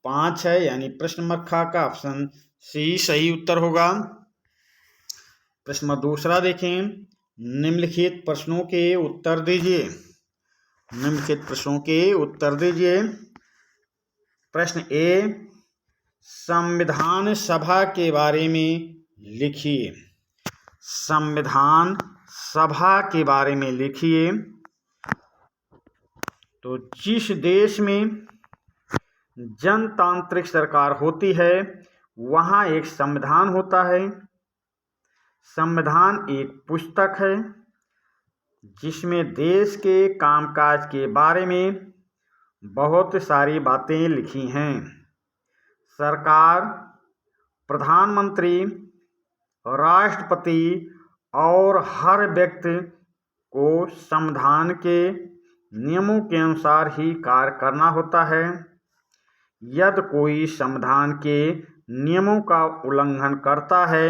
5 है, यानी प्रश्न नंबर खा का ऑप्शन सी सही उत्तर होगा। प्रश्न नंबर दूसरा देखें, निम्नलिखित प्रश्नों के उत्तर दीजिए। निम्नलिखित प्रश्नों के उत्तर दीजिए। प्रश्न ए, संविधान सभा के बारे में लिखिए। संविधान सभा के बारे में लिखिए। तो जिस देश में जनतांत्रिक सरकार होती है वहाँ एक संविधान होता है। संविधान एक पुस्तक है जिसमें देश के कामकाज के बारे में बहुत सारी बातें लिखी हैं। सरकार, प्रधानमंत्री, राष्ट्रपति और हर व्यक्ति को संविधान के नियमों के अनुसार ही कार्य करना होता है। यदि कोई संविधान के नियमों का उल्लंघन करता है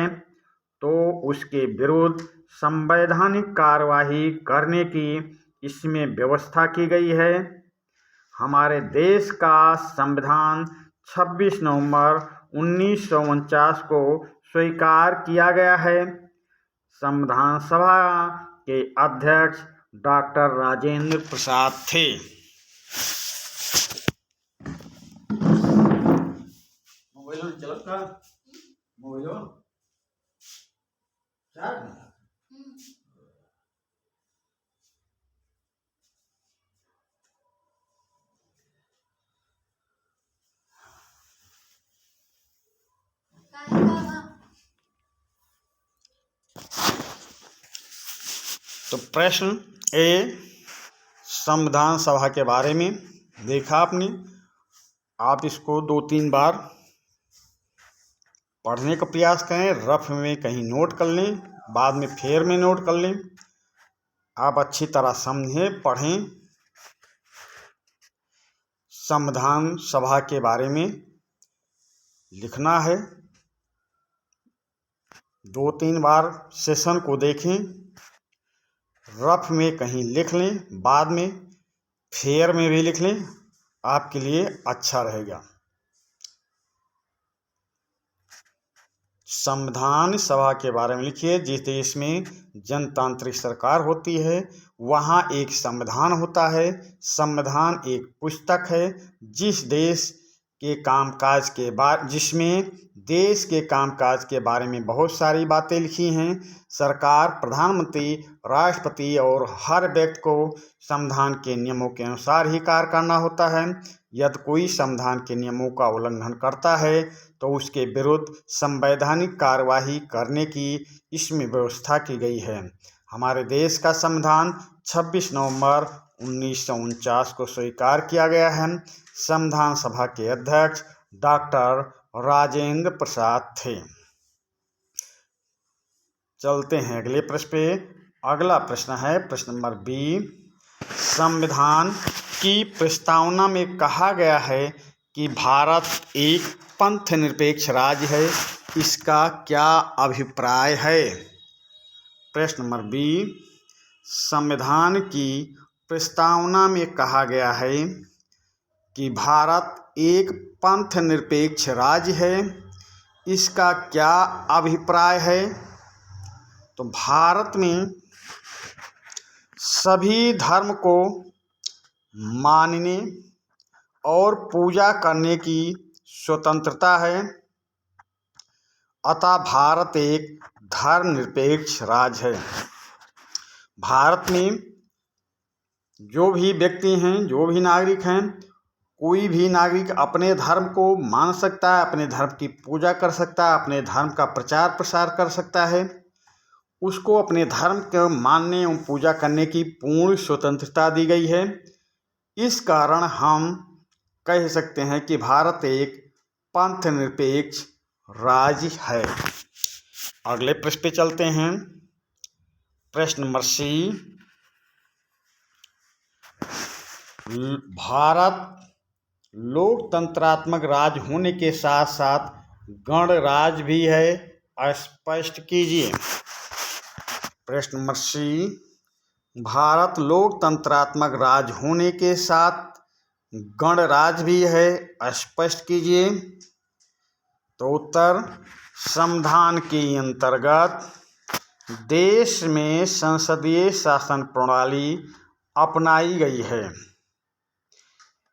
तो उसके विरुद्ध संवैधानिक कार्यवाही करने की इसमें व्यवस्था की गई है। हमारे देश का संविधान 26 नवंबर 1949 को स्वीकार किया गया है। संविधान सभा के अध्यक्ष डॉक्टर राजेंद्र प्रसाद थे। तो प्रश्न ए, संविधान सभा के बारे में देखा आपने। आप इसको 2-3 बार पढ़ने का प्रयास करें, रफ में कहीं नोट कर लें, बाद में फेर में नोट कर लें। आप अच्छी तरह समझें, पढ़ें। संविधान सभा के बारे में लिखना है। 2-3 बार सेशन को देखें, रफ में कहीं लिख लें, बाद में फेयर में भी लिख लें, आपके लिए अच्छा रहेगा। संविधान सभा के बारे में लिखिए। जिस देश में जनतांत्रिक सरकार होती है वहाँ एक संविधान होता है। संविधान एक पुस्तक है जिसमें देश के कामकाज के बारे में बहुत सारी बातें लिखी हैं। सरकार, प्रधानमंत्री, राष्ट्रपति और हर व्यक्ति को संविधान के नियमों के अनुसार ही कार्य करना होता है। यदि कोई संविधान के नियमों का उल्लंघन करता है तो उसके विरुद्ध संवैधानिक कार्यवाही करने की इसमें व्यवस्था की गई है। हमारे देश का संविधान 26 नवंबर 1949 को स्वीकार किया गया है। संविधान सभा के अध्यक्ष डॉक्टर राजेंद्र प्रसाद थे। चलते हैं अगले प्रश्न पे। अगला प्रश्न है प्रश्न नंबर बी। संविधान की प्रस्तावना में कहा गया है कि भारत एक पंथ निरपेक्ष राज्य है, इसका क्या अभिप्राय है? प्रश्न नंबर बी। संविधान की प्रस्तावना में कहा गया है कि भारत एक पंथ निरपेक्ष राज्य है, इसका क्या अभिप्राय है? तो भारत में सभी धर्म को मानने और पूजा करने की स्वतंत्रता है, अतः भारत एक धर्मनिरपेक्ष राज्य है। भारत में जो भी व्यक्ति हैं, जो भी नागरिक हैं, कोई भी नागरिक अपने धर्म को मान सकता है, अपने धर्म की पूजा कर सकता है, अपने धर्म का प्रचार प्रसार कर सकता है। उसको अपने धर्म को मानने एवं पूजा करने की पूर्ण स्वतंत्रता दी गई है। इस कारण हम कह सकते हैं कि भारत एक पंथ निरपेक्ष राज्य है। अगले प्रश्न पे चलते हैं। प्रश्न नंबर सी। भारत लोकतंत्रात्मक राज्य होने के साथ साथ गणराज्य भी है, स्पष्ट कीजिए। प्रश्न नंबर सी। भारत लोकतंत्रात्मक राज्य होने के साथ गणराज्य भी है, स्पष्ट कीजिए। तो उत्तर, संविधान के अंतर्गत देश में संसदीय शासन प्रणाली अपनाई गई है।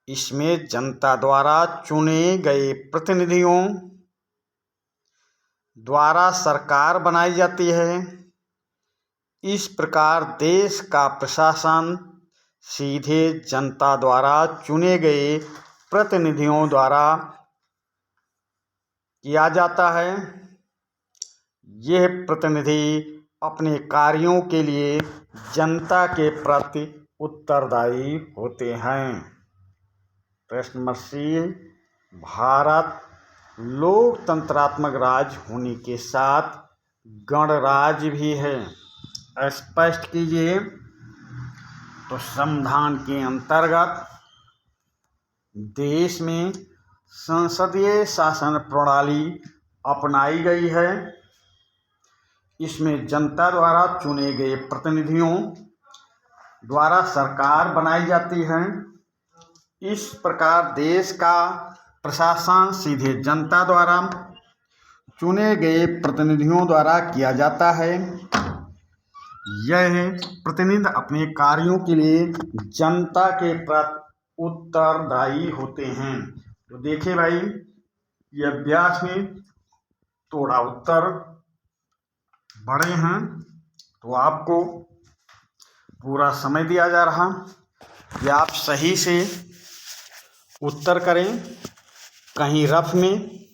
इसमें जनता द्वारा चुने गए प्रतिनिधियों द्वारा सरकार बनाई जाती है। इस प्रकार देश का प्रशासन सीधे जनता द्वारा चुने गए प्रतिनिधियों द्वारा किया जाता है। यह प्रतिनिधि अपने कार्यों के लिए जनता के प्रति उत्तरदायी होते हैं। प्रश्न नंबर सी। भारत लोकतंत्रात्मक राज्य होने के साथ गणराज्य भी है, स्पष्ट कीजिए। तो संविधान के अंतर्गत देश में संसदीय शासन प्रणाली अपनाई गई है। इसमें जनता द्वारा चुने गए प्रतिनिधियों द्वारा सरकार बनाई जाती है। इस प्रकार देश का प्रशासन सीधे जनता द्वारा चुने गए प्रतिनिधियों द्वारा किया जाता है। यह प्रतिनिधि अपने कार्यों के लिए जनता के प्रति उत्तरदायी होते हैं। तो देखिए भाई, ये अभ्यास में थोड़ा उत्तर बड़े हैं, तो आपको पूरा समय दिया जा रहा कि आप सही से उत्तर करें। कहीं रफ में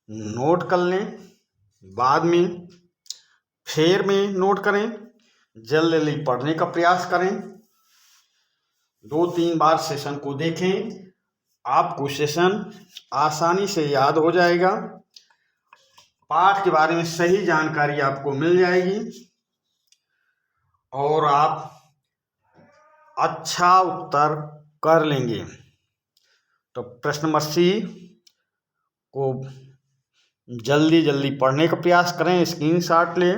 नोट कर लें, बाद में फेर में नोट करें, जल्दी जल्दी पढ़ने का प्रयास करें। 2-3 बार सेशन को देखें, आपको सेशन आसानी से याद हो जाएगा। पाठ के बारे में सही जानकारी आपको मिल जाएगी और आप अच्छा उत्तर कर लेंगे। तो प्रश्न नंबर सी को जल्दी जल्दी पढ़ने का प्रयास करें, स्क्रीनशॉट लें,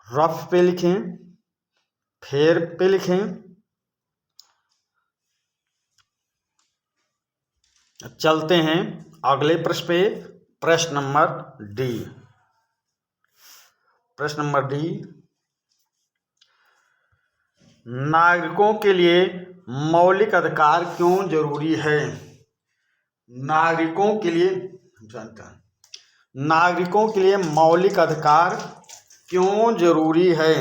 रफ पे लिखें, फेर पे लिखें। चलते हैं अगले प्रश्न पे। प्रश्न नंबर डी। प्रश्न नंबर डी, नागरिकों के लिए मौलिक अधिकार क्यों जरूरी है? नागरिकों के लिए नागरिकों के लिए मौलिक अधिकार क्यों जरूरी है?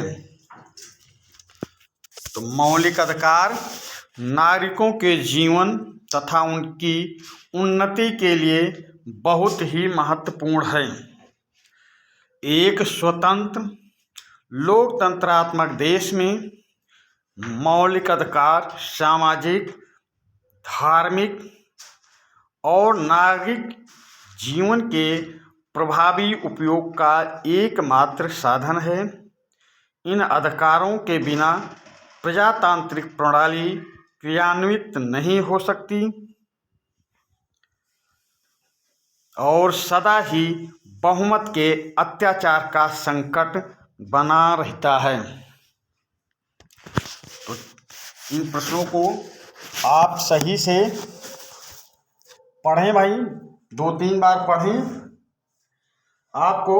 तो मौलिक अधिकार नागरिकों के जीवन तथा उनकी उन्नति के लिए बहुत ही महत्वपूर्ण है। एक स्वतंत्र लोकतंत्रात्मक देश में मौलिक अधिकार सामाजिक, धार्मिक और नागरिक जीवन के प्रभावी उपयोग का एकमात्र साधन है। इन अधिकारों के बिना प्रजातांत्रिक प्रणाली क्रियान्वित नहीं हो सकती और सदा ही बहुमत के अत्याचार का संकट बना रहता है। तो इन प्रश्नों को आप सही से पढ़ें भाई, 2-3 बार पढ़ें, आपको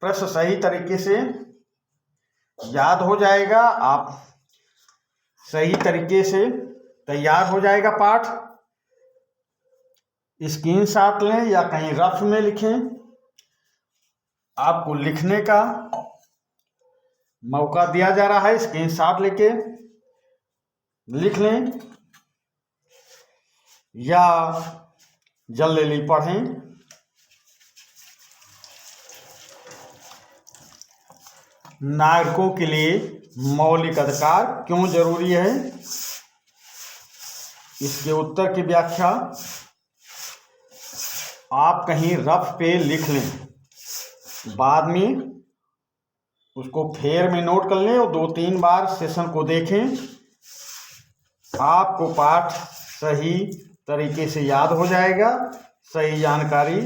प्रश्न सही तरीके से याद हो जाएगा, आप सही तरीके से तैयार हो जाएगा पाठ। स्क्रीनशॉट लें या कहीं रफ में लिखें, आपको लिखने का मौका दिया जा रहा है। स्क्रीनशॉट लेके लिख लें या जल्दी जल्दी पढ़ें। नागरिकों के लिए मौलिक अधिकार क्यों जरूरी है, इसके उत्तर की व्याख्या आप कहीं रफ पे लिख लें, बाद में उसको फेर में नोट कर लें और 2-3 बार सेशन को देखें। आपको पाठ सही तरीके से याद हो जाएगा, सही जानकारी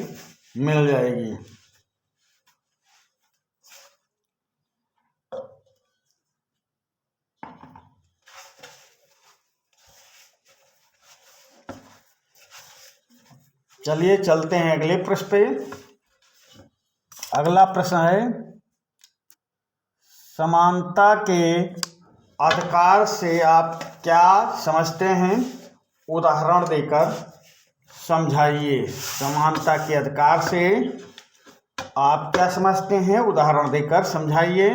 मिल जाएगी। चलिए चलते हैं अगले प्रश्न पे। अगला प्रश्न है, समानता के अधिकार से आप क्या समझते हैं? उदाहरण देकर समझाइए। समानता के अधिकार से आप क्या समझते हैं? उदाहरण देकर समझाइए।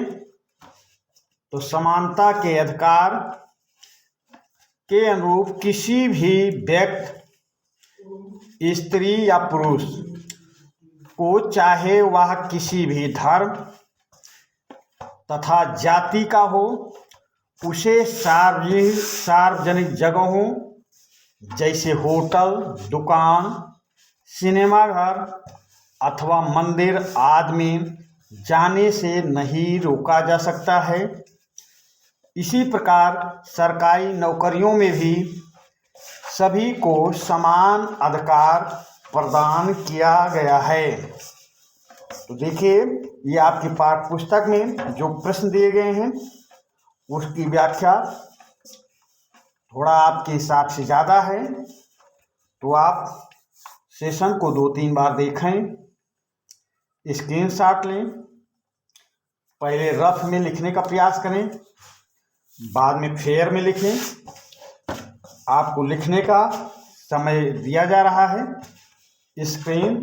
तो समानता के अधिकार के अनुरूप किसी भी व्यक्ति, स्त्री या पुरुष को, चाहे वह किसी भी धर्म तथा जाति का हो, उसे सार्वजनिक जगहों जैसे होटल, दुकान, सिनेमाघर अथवा मंदिर आदि में जाने से नहीं रोका जा सकता है। इसी प्रकार सरकारी नौकरियों में भी सभी को समान अधिकार प्रदान किया गया है। तो देखिए, ये आपकी पाठ्य पुस्तक में जो प्रश्न दिए गए हैं उसकी व्याख्या थोड़ा आपके हिसाब से ज़्यादा है, तो आप सेशन को 2-3 बार देखें, स्क्रीनशॉट लें, पहले रफ में लिखने का प्रयास करें, बाद में फेयर में लिखें। आपको लिखने का समय दिया जा रहा है, स्क्रीन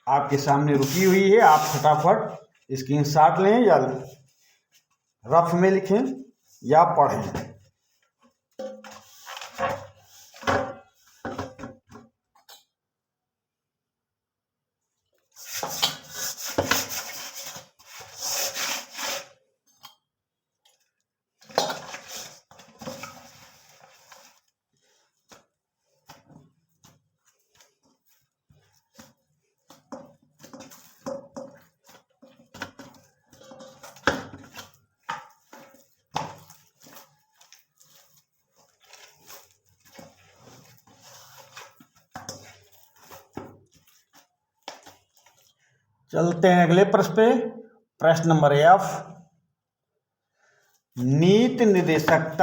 आपके सामने रुकी हुई है, आप फटाफट स्क्रीनशॉट लें या रफ में लिखें या पढ़ें। चलते हैं अगले प्रश्न पे। प्रश्न नंबर एफ, नीति निर्देशक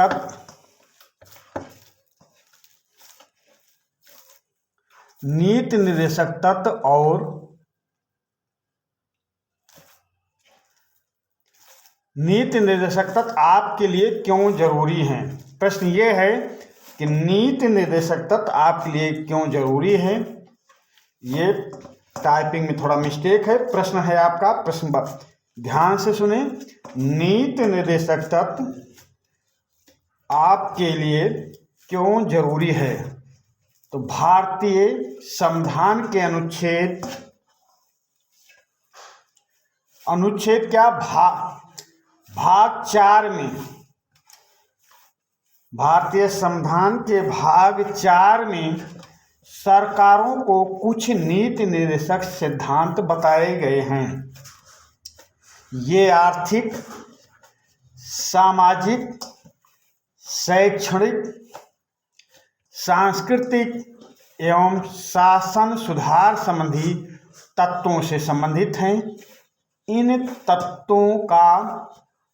तत्व और नीति निर्देशक तत्व आपके लिए क्यों जरूरी हैं। प्रश्न ये है कि नीति निर्देशक तत्व आपके लिए क्यों जरूरी है। ये टाइपिंग में थोड़ा मिस्टेक है। प्रश्न है आपका, प्रश्न ध्यान से सुने। नीति निर्देशक तत्व आपके लिए क्यों जरूरी है। तो भारतीय संविधान के अनुच्छेद क्या भाग 4 में, भारतीय संविधान के भाग 4 में सरकारों को कुछ नीति निर्देशक सिद्धांत बताए गए हैं। ये आर्थिक, सामाजिक, शैक्षणिक, सांस्कृतिक एवं शासन सुधार संबंधी तत्वों से संबंधित हैं। इन तत्वों का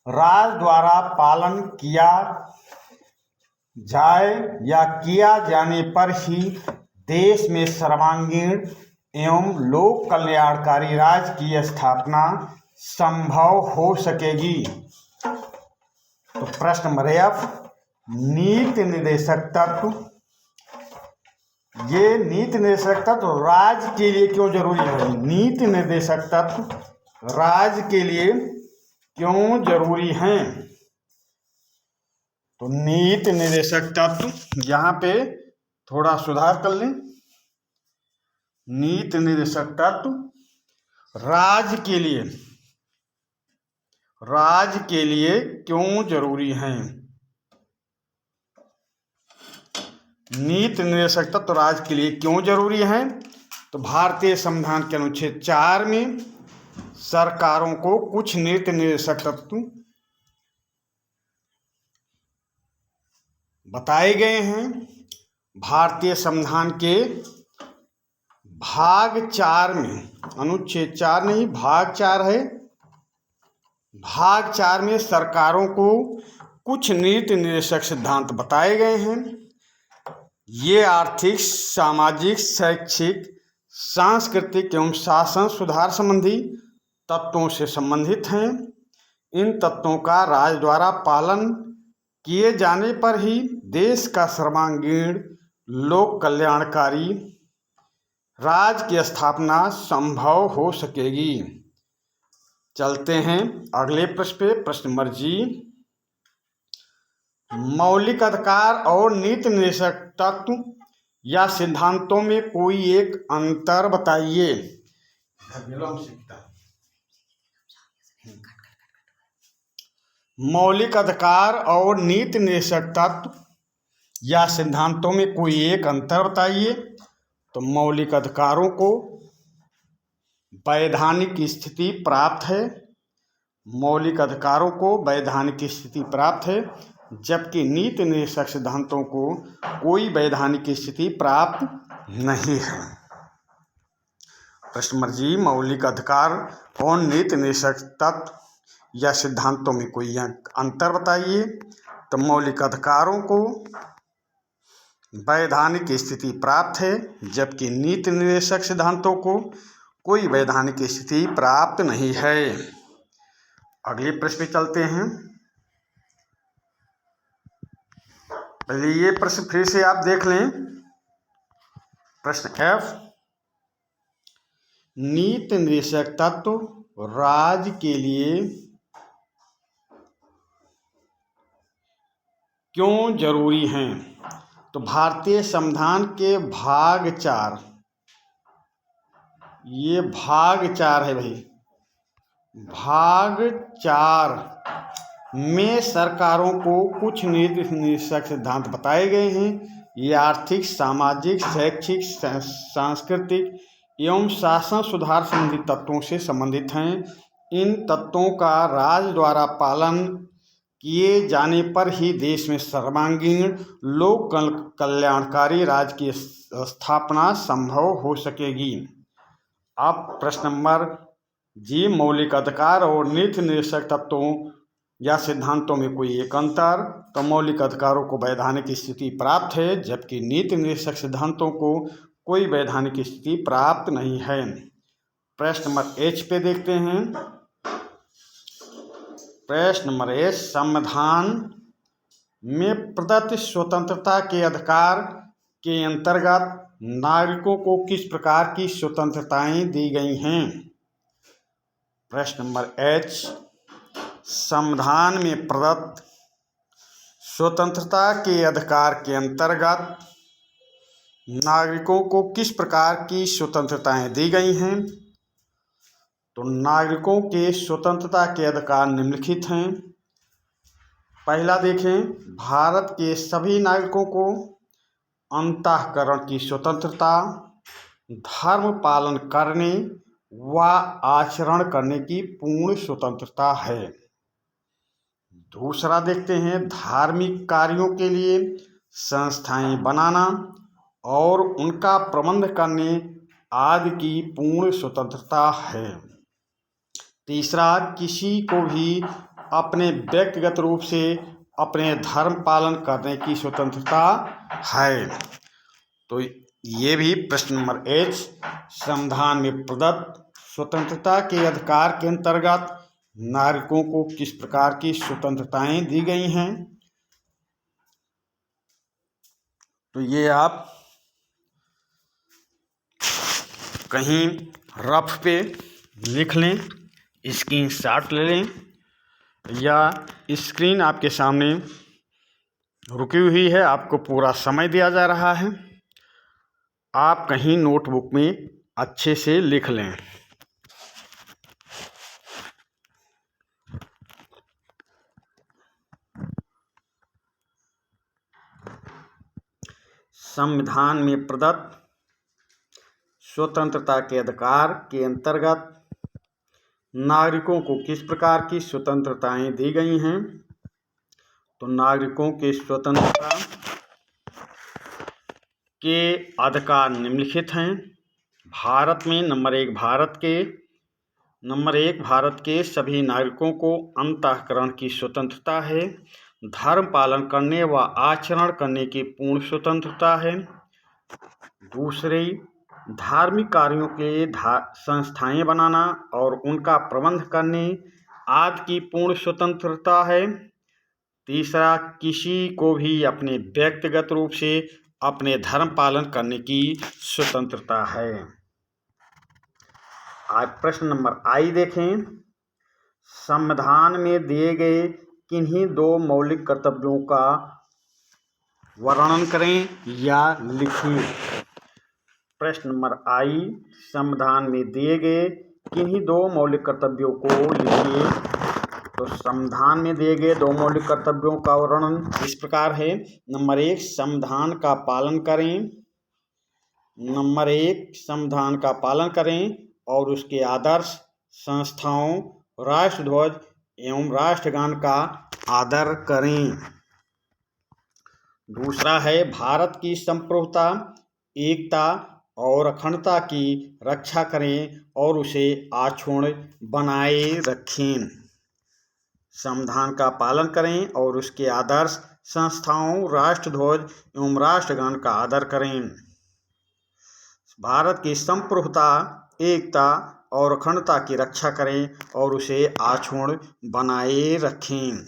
राज्य द्वारा पालन किया जाए या किया जाने पर ही देश में सर्वांगीण एवं लोक कल्याणकारी राज्य की स्थापना संभव हो सकेगी। तो प्रश्न नंबर एफ, नीति निर्देशक तत्व। ये नीति निर्देशक तत्व राज्य के लिए क्यों जरूरी है। नीति निर्देशक तत्व राज्य के लिए क्यों जरूरी हैं। तो नीति निर्देशक तत्व, यहाँ पे थोड़ा सुधार कर लें। नीति निर्देशक तत्व राज्य के लिए क्यों जरूरी हैं। नीति निर्देशक तत्व राज्य के लिए क्यों जरूरी हैं। तो भारतीय संविधान के अनुच्छेद 4 में सरकारों को कुछ नीति निर्देशक तत्व बताए गए हैं। भारतीय संविधान के भाग 4 में, अनुच्छेद 4 नहीं भाग 4 है, भाग 4 में सरकारों को कुछ नीति निर्देशक सिद्धांत बताए गए हैं। ये आर्थिक, सामाजिक, शैक्षिक, सांस्कृतिक एवं शासन सुधार संबंधी तत्वों से संबंधित हैं। इन तत्वों का राज्य द्वारा पालन किए जाने पर ही देश का सर्वांगीण लोक कल्याणकारी राज्य की स्थापना संभव हो सकेगी। चलते हैं अगले प्रश्न पे। प्रश्न नंबर जी, मौलिक अधिकार और नीति निर्देशक तत्व या सिद्धांतों में कोई एक अंतर बताइए। मौलिक अधिकार और नीति निर्देशक तत्व या सिद्धांतों में कोई एक अंतर बताइए। तो मौलिक अधिकारों को वैधानिक स्थिति प्राप्त है, मौलिक अधिकारों को वैधानिक स्थिति प्राप्त है, जबकि नीति निर्देशक सिद्धांतों को कोई वैधानिक स्थिति प्राप्त नहीं है। प्रश्न नंबर जी, मौलिक अधिकार और नीति निर्देशक तत्व या सिद्धांतों में कोई अंतर बताइए। तो मौलिक अधिकारों को वैधानिक स्थिति प्राप्त है, जबकि नीति निर्देशक सिद्धांतों को कोई वैधानिक स्थिति प्राप्त नहीं है। अगले प्रश्न पे चलते हैं। पहले ये प्रश्न फिर से आप देख लें। प्रश्न एफ, नीति निर्देशक तत्व राज्य के लिए क्यों जरूरी हैं। तो भारतीय संविधान के भाग 4, ये भाग 4 है भाई, भाग 4 में सरकारों को कुछ नीति निर्देशक सिद्धांत बताए गए हैं। ये आर्थिक, सामाजिक, शैक्षिक, सांस्कृतिक एवं शासन सुधार संबंधी तत्वों से संबंधित हैं। इन तत्वों का राज्य द्वारा पालन किए जाने पर ही देश में सर्वांगीण लोक कल्याणकारी राज्य की स्थापना संभव हो सकेगी। अब प्रश्न नंबर जी, मौलिक अधिकार और नीति निर्देशक तत्वों या सिद्धांतों में कोई एक अंतर। तो मौलिक अधिकारों को वैधानिक स्थिति प्राप्त है, जबकि नीति निर्देशक सिद्धांतों को कोई वैधानिक स्थिति प्राप्त नहीं है। प्रश्न नंबर एच पे देखते हैं। प्रश्न नंबर एच, संविधान में प्रदत्त स्वतंत्रता के अधिकार के अंतर्गत नागरिकों को किस प्रकार की स्वतंत्रताएं दी गई हैं? प्रश्न नंबर एच, संविधान में प्रदत्त स्वतंत्रता के अधिकार के अंतर्गत नागरिकों को किस प्रकार की स्वतंत्रताएं दी गई हैं? तो नागरिकों के स्वतंत्रता के अधिकार निम्नलिखित हैं। पहला देखें, भारत के सभी नागरिकों को अंतःकरण की स्वतंत्रता, धर्म पालन करने व आचरण करने की पूर्ण स्वतंत्रता है। दूसरा देखते हैं, धार्मिक कार्यों के लिए संस्थाएं बनाना और उनका प्रबंध करने आदि की पूर्ण स्वतंत्रता है। तीसरा, किसी को भी अपने व्यक्तिगत रूप से अपने धर्म पालन करने की स्वतंत्रता है। तो ये भी प्रश्न नंबर एच, संविधान में प्रदत्त स्वतंत्रता के अधिकार के अंतर्गत नागरिकों को किस प्रकार की स्वतंत्रताएं दी गई हैं। तो ये आप कहीं रफ पे लिख लें, स्क्रीनशॉट ले लें, या स्क्रीन आपके सामने रुकी हुई है, आपको पूरा समय दिया जा रहा है, आप कहीं नोटबुक में अच्छे से लिख लें। संविधान में प्रदत्त स्वतंत्रता के अधिकार के अंतर्गत नागरिकों को किस प्रकार की स्वतंत्रताएं दी गई हैं? तो नागरिकों के स्वतंत्रता के अधिकार निम्नलिखित हैं। भारत में नंबर एक, भारत के सभी नागरिकों को अंतःकरण की स्वतंत्रता है, धर्म पालन करने व आचरण करने की पूर्ण स्वतंत्रता है। दूसरी, धार्मिक कार्यों के लिए संस्थाएं बनाना और उनका प्रबंध करने आदि की पूर्ण स्वतंत्रता है। तीसरा, किसी को भी अपने व्यक्तिगत रूप से अपने धर्म पालन करने की स्वतंत्रता है। आज प्रश्न नंबर आई देखें। संविधान में दिए गए किन्हीं दो मौलिक कर्तव्यों का वर्णन करें या लिखिए। प्रश्न नंबर आई, संविधान में दिए गए किन्हीं दो मौलिक कर्तव्यों को लिखिए। तो संविधान में दिए गए दो मौलिक कर्तव्यों का वर्णन इस प्रकार है। नंबर एक, संविधान का पालन करें। नंबर एक, संविधान का पालन करें और उसके आदर्श, संस्थाओं, राष्ट्रध्वज एवं राष्ट्रगान का आदर करें। दूसरा है, भारत की संप्रभुता, एकता और अखंडता की रक्षा करें और उसे अक्षुण्ण बनाए रखें। संविधान का पालन करें और उसके आदर्श, संस्थाओं, राष्ट्रध्वज एवं राष्ट्रगान का आदर करें। भारत की संप्रभुता, एकता और अखंडता की रक्षा करें और उसे अक्षुण्ण बनाए रखें।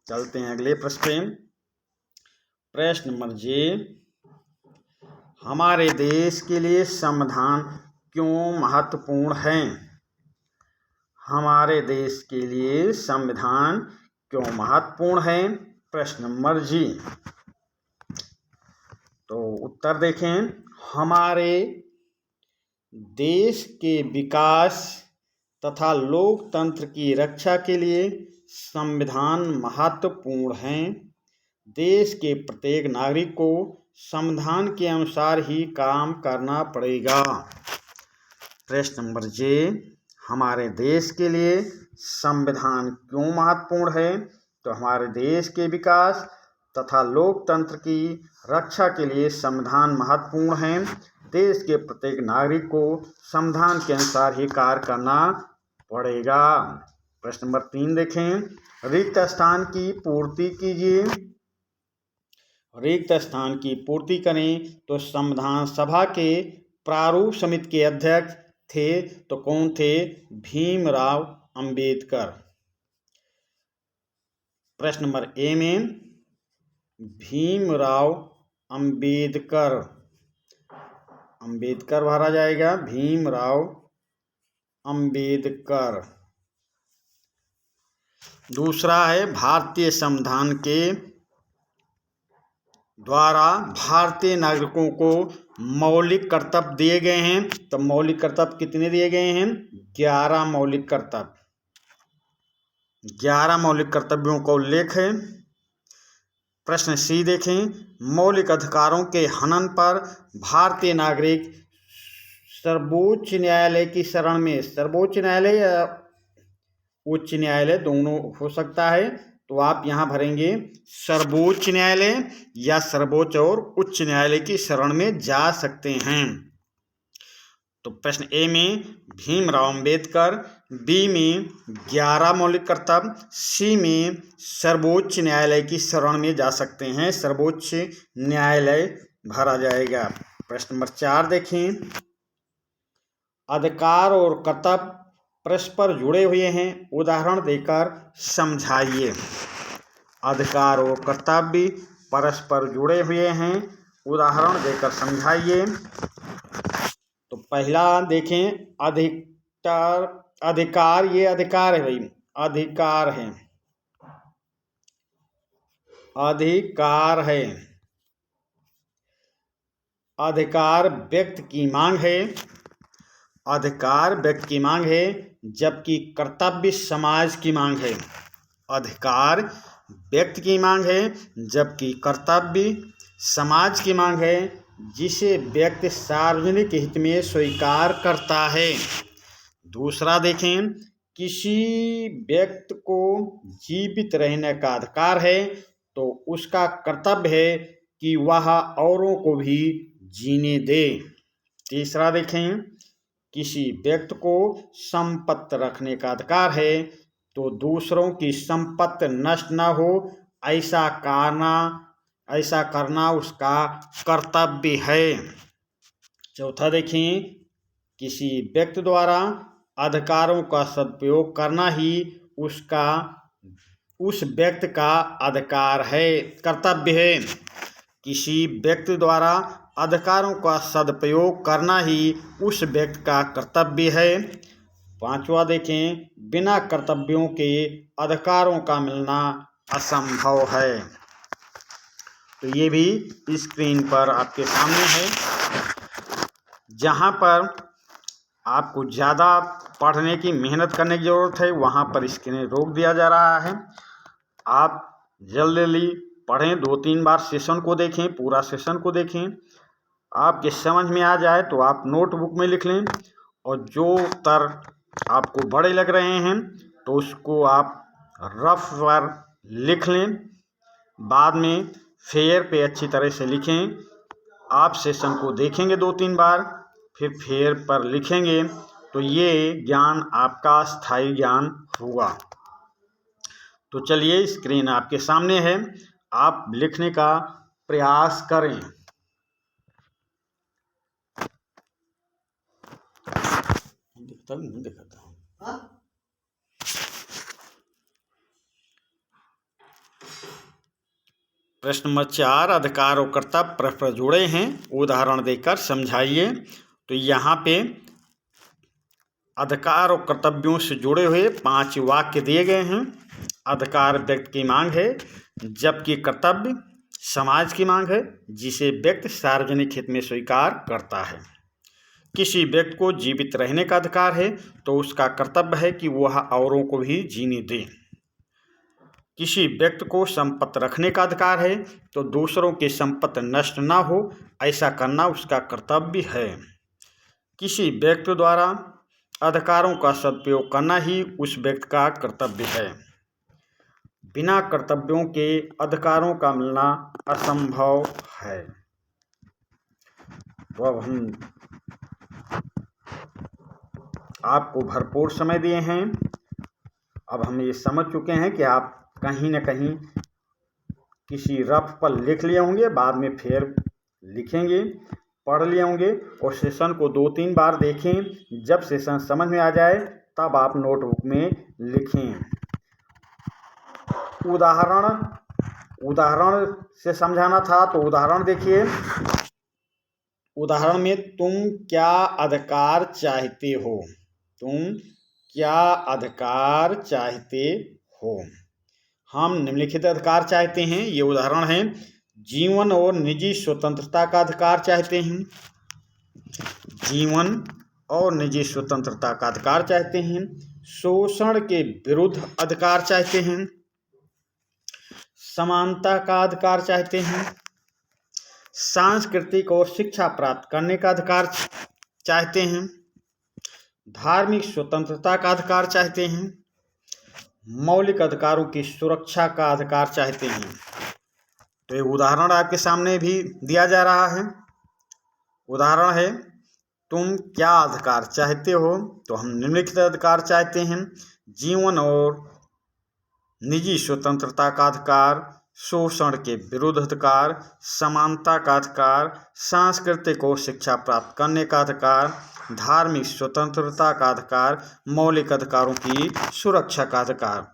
चलते हैं अगले प्रश्न पे। प्रश्न नंबर जे, हमारे देश के लिए संविधान क्यों महत्वपूर्ण है? हमारे देश के लिए संविधान क्यों महत्वपूर्ण है? प्रश्न नंबर जी। तो उत्तर देखें, हमारे देश के विकास तथा लोकतंत्र की रक्षा के लिए संविधान महत्वपूर्ण है। देश के प्रत्येक नागरिक को संविधान के अनुसार ही काम करना पड़ेगा। प्रश्न नंबर जे, हमारे देश के लिए संविधान क्यों महत्वपूर्ण है? तो हमारे देश के विकास तथा लोकतंत्र की रक्षा के लिए संविधान महत्वपूर्ण है। देश के प्रत्येक नागरिक को संविधान के अनुसार ही कार्य करना पड़ेगा। प्रश्न नंबर 3 देखें, रिक्त स्थान की पूर्ति कीजिए। रिक्त स्थान की पूर्ति करें तो संविधान सभा के प्रारूप समिति के अध्यक्ष थे तो कौन थे? भीमराव अंबेडकर। प्रश्न नंबर ए में भीमराव अंबेडकर भरा जाएगा, भीमराव अंबेडकर। दूसरा है भारतीय संविधान के द्वारा भारतीय नागरिकों को मौलिक कर्तव्य दिए गए हैं। तो मौलिक कर्तव्य कितने दिए गए हैं? 11 मौलिक कर्तव्य। 11 मौलिक कर्तव्यों का उल्लेख है। प्रश्न सी देखें, मौलिक अधिकारों के हनन पर भारतीय नागरिक सर्वोच्च न्यायालय की शरण में, सर्वोच्च न्यायालय या उच्च न्यायालय दोनों हो सकता है, तो आप यहाँ भरेंगे सर्वोच्च न्यायालय या सर्वोच्च और उच्च न्यायालय की शरण में जा सकते हैं। तो प्रश्न ए में भीमराव अंबेडकर, बी में 11 मौलिक कर्तव्य, सी में सर्वोच्च न्यायालय की शरण में जा सकते हैं, सर्वोच्च न्यायालय भरा जाएगा। प्रश्न नंबर 4 देखें, अधिकार और कर्तव्य परस्पर जुड़े हुए हैं, उदाहरण देकर समझाइए। अधिकार और कर्तव्य परस्पर जुड़े हुए हैं, उदाहरण देकर समझाइए। तो पहला देखें, अधिकार, ये अधिकार है भाई, अधिकार है, अधिकार है। अधिकार व्यक्ति की मांग है, अधिकार व्यक्ति की मांग है, जबकि कर्तव्य समाज की मांग है। अधिकार व्यक्ति की मांग है जबकि कर्तव्य समाज की मांग है, जिसे व्यक्ति सार्वजनिक हित में स्वीकार करता है। दूसरा देखें, किसी व्यक्ति को जीवित रहने का अधिकार है तो उसका कर्तव्य है कि वह औरों को भी जीने दे। तीसरा देखें, किसी व्यक्ति को संपत्ति रखने का अधिकार है तो दूसरों की संपत्ति नष्ट न हो ऐसा करना उसका कर्तव्य है। चौथा देखें, किसी व्यक्ति द्वारा अधिकारों का सदुपयोग करना ही उस व्यक्ति का अधिकार है, कर्तव्य है। किसी व्यक्ति द्वारा अधिकारों का सदुपयोग करना ही उस व्यक्ति का कर्तव्य है। पांचवा देखें, बिना कर्तव्यों के अधिकारों का मिलना असंभव है। तो ये भी स्क्रीन पर आपके सामने है। जहाँ पर आपको ज़्यादा पढ़ने की मेहनत करने की ज़रूरत है वहाँ पर स्क्रीन रोक दिया जा रहा है। आप जल्दी पढ़ें, 2-3 बार सेशन को देखें, पूरा सेशन को देखें। आपके समझ में आ जाए तो आप नोटबुक में लिख लें, और जो उत्तर आपको बड़े लग रहे हैं तो उसको आप रफ पर लिख लें, बाद में फेयर पे अच्छी तरह से लिखें। आप सेशन को देखेंगे 2-3 बार, फिर फेयर पर लिखेंगे तो ये ज्ञान आपका स्थायी ज्ञान होगा। तो चलिए, स्क्रीन आपके सामने है, आप लिखने का प्रयास करें। प्रश्न नंबर 4, अधिकार और कर्तव्य परस्पर जुड़े हैं, उदाहरण देकर समझाइए। तो यहाँ पे अधिकार और कर्तव्यों से जुड़े हुए 5 वाक्य दिए गए हैं। अधिकार व्यक्ति की मांग है, जबकि कर्तव्य समाज की मांग है, जिसे व्यक्ति सार्वजनिक हित में स्वीकार करता है। किसी व्यक्ति को जीवित रहने का अधिकार है तो उसका कर्तव्य है कि वह औरों को भी जीने दे। किसी व्यक्ति को संपत्ति रखने का अधिकार है तो दूसरों की संपत्ति नष्ट न हो ऐसा करना उसका कर्तव्य है। किसी व्यक्ति द्वारा अधिकारों का सदुपयोग करना ही उस व्यक्ति का कर्तव्य है। बिना कर्तव्यों के अधिकारों का मिलना असंभव है। अब हम आपको भरपूर समय दिए हैं। अब हम ये समझ चुके हैं कि आप कहीं न कहीं किसी रफ पर लिख लिए होंगे, बाद में फिर लिखेंगे, पढ़ लिए होंगे और सेशन को 2-3 बार देखें। जब सेशन समझ में आ जाए तब आप नोटबुक में लिखें। उदाहरण से समझाना था तो उदाहरण देखिए। उदाहरण में तुम क्या अधिकार चाहते हो? तुम क्या अधिकार चाहते हो? हम निम्नलिखित अधिकार चाहते हैं। ये उदाहरण है। जीवन और निजी स्वतंत्रता का अधिकार चाहते हैं। जीवन और निजी स्वतंत्रता का अधिकार चाहते हैं। शोषण के विरुद्ध अधिकार चाहते हैं। समानता का अधिकार चाहते हैं। सांस्कृतिक और शिक्षा प्राप्त करने का अधिकार चाहते हैं। धार्मिक स्वतंत्रता का अधिकार चाहते हैं। मौलिक अधिकारों की सुरक्षा का अधिकार चाहते हैं। तो ये उदाहरण आपके सामने भी दिया जा रहा है। उदाहरण है, तुम क्या अधिकार चाहते हो? तो हम निम्नलिखित अधिकार चाहते हैं। जीवन और निजी स्वतंत्रता का अधिकार, शोषण के विरुद्ध अधिकार, समानता का अधिकार, सांस्कृतिक और शिक्षा प्राप्त करने का अधिकार, धार्मिक स्वतंत्रता का अधिकार, मौलिक अधिकारों की सुरक्षा का अधिकार।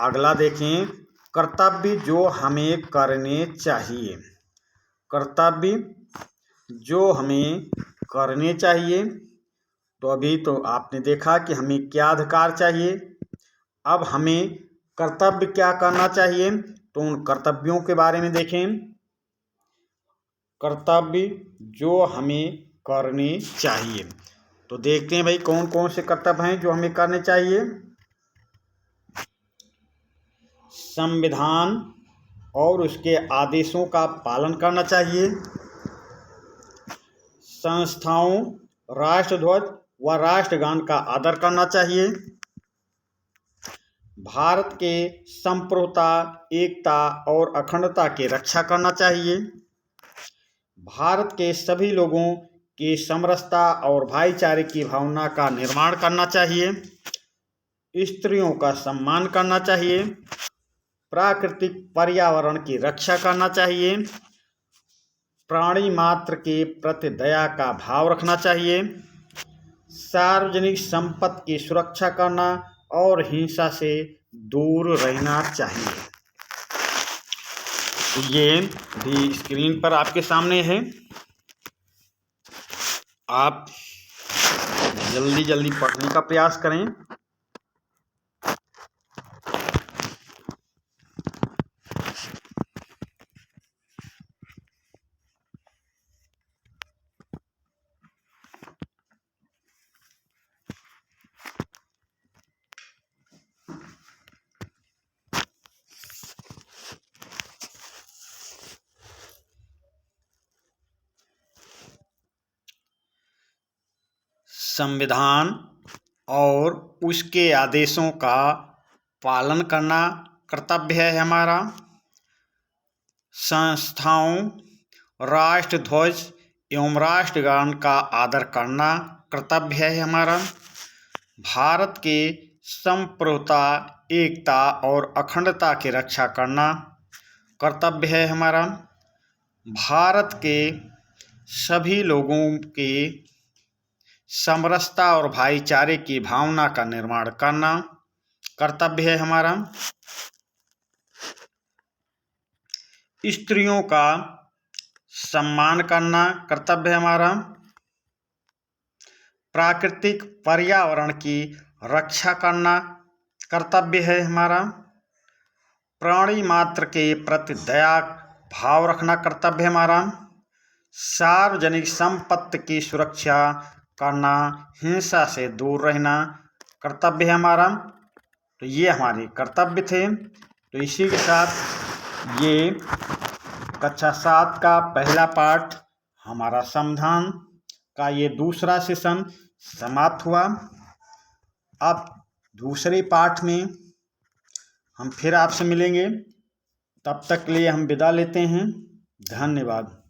अगला देखें, कर्तव्य जो हमें करने चाहिए। कर्तव्य जो हमें करने चाहिए। तो अभी तो आपने देखा कि हमें क्या अधिकार चाहिए। अब हमें कर्तव्य क्या करना चाहिए, तो उन कर्तव्यों के बारे में देखें। कर्तव्य जो हमें करने चाहिए, तो देखते हैं भाई कौन कौन से कर्तव्य हैं जो हमें करने चाहिए। संविधान और उसके आदेशों का पालन करना चाहिए। संस्थाओं, राष्ट्रध्वज व राष्ट्रगान का आदर करना चाहिए। भारत के संप्रभुता, एकता और अखंडता की रक्षा करना चाहिए। भारत के सभी लोगों की समरसता और भाईचारे की भावना का निर्माण करना चाहिए। स्त्रियों का सम्मान करना चाहिए। प्राकृतिक पर्यावरण की रक्षा करना चाहिए। प्राणी मात्र के प्रति दया का भाव रखना चाहिए। सार्वजनिक संपत्ति की सुरक्षा करना और हिंसा से दूर रहना चाहिए। ये भी स्क्रीन पर आपके सामने है। आप जल्दी जल्दी पढ़ने का प्रयास करें। संविधान और उसके आदेशों का पालन करना कर्तव्य है हमारा। संस्थाओं, राष्ट्रध्वज एवं राष्ट्रगान का आदर करना कर्तव्य है हमारा। भारत के संप्रभुता, एकता और अखंडता की रक्षा करना कर्तव्य है हमारा। भारत के सभी लोगों के समरसता और भाईचारे की भावना का निर्माण करना कर्तव्य है हमारा। स्त्रियों का सम्मान करना कर्तव्य है हमारा। प्राकृतिक पर्यावरण की रक्षा करना कर्तव्य है हमारा। प्राणी मात्र के प्रति दया भाव रखना कर्तव्य है हमारा। सार्वजनिक संपत्ति की सुरक्षा करना, हिंसा से दूर रहना कर्तव्य है हमारा। तो ये हमारे कर्तव्य थे। तो इसी के साथ ये कक्षा 7 का पहला पाठ, हमारा संविधान का ये दूसरा सेशन समाप्त हुआ। अब दूसरे पाठ में हम फिर आपसे मिलेंगे। तब तक के लिए हम विदा लेते हैं। धन्यवाद।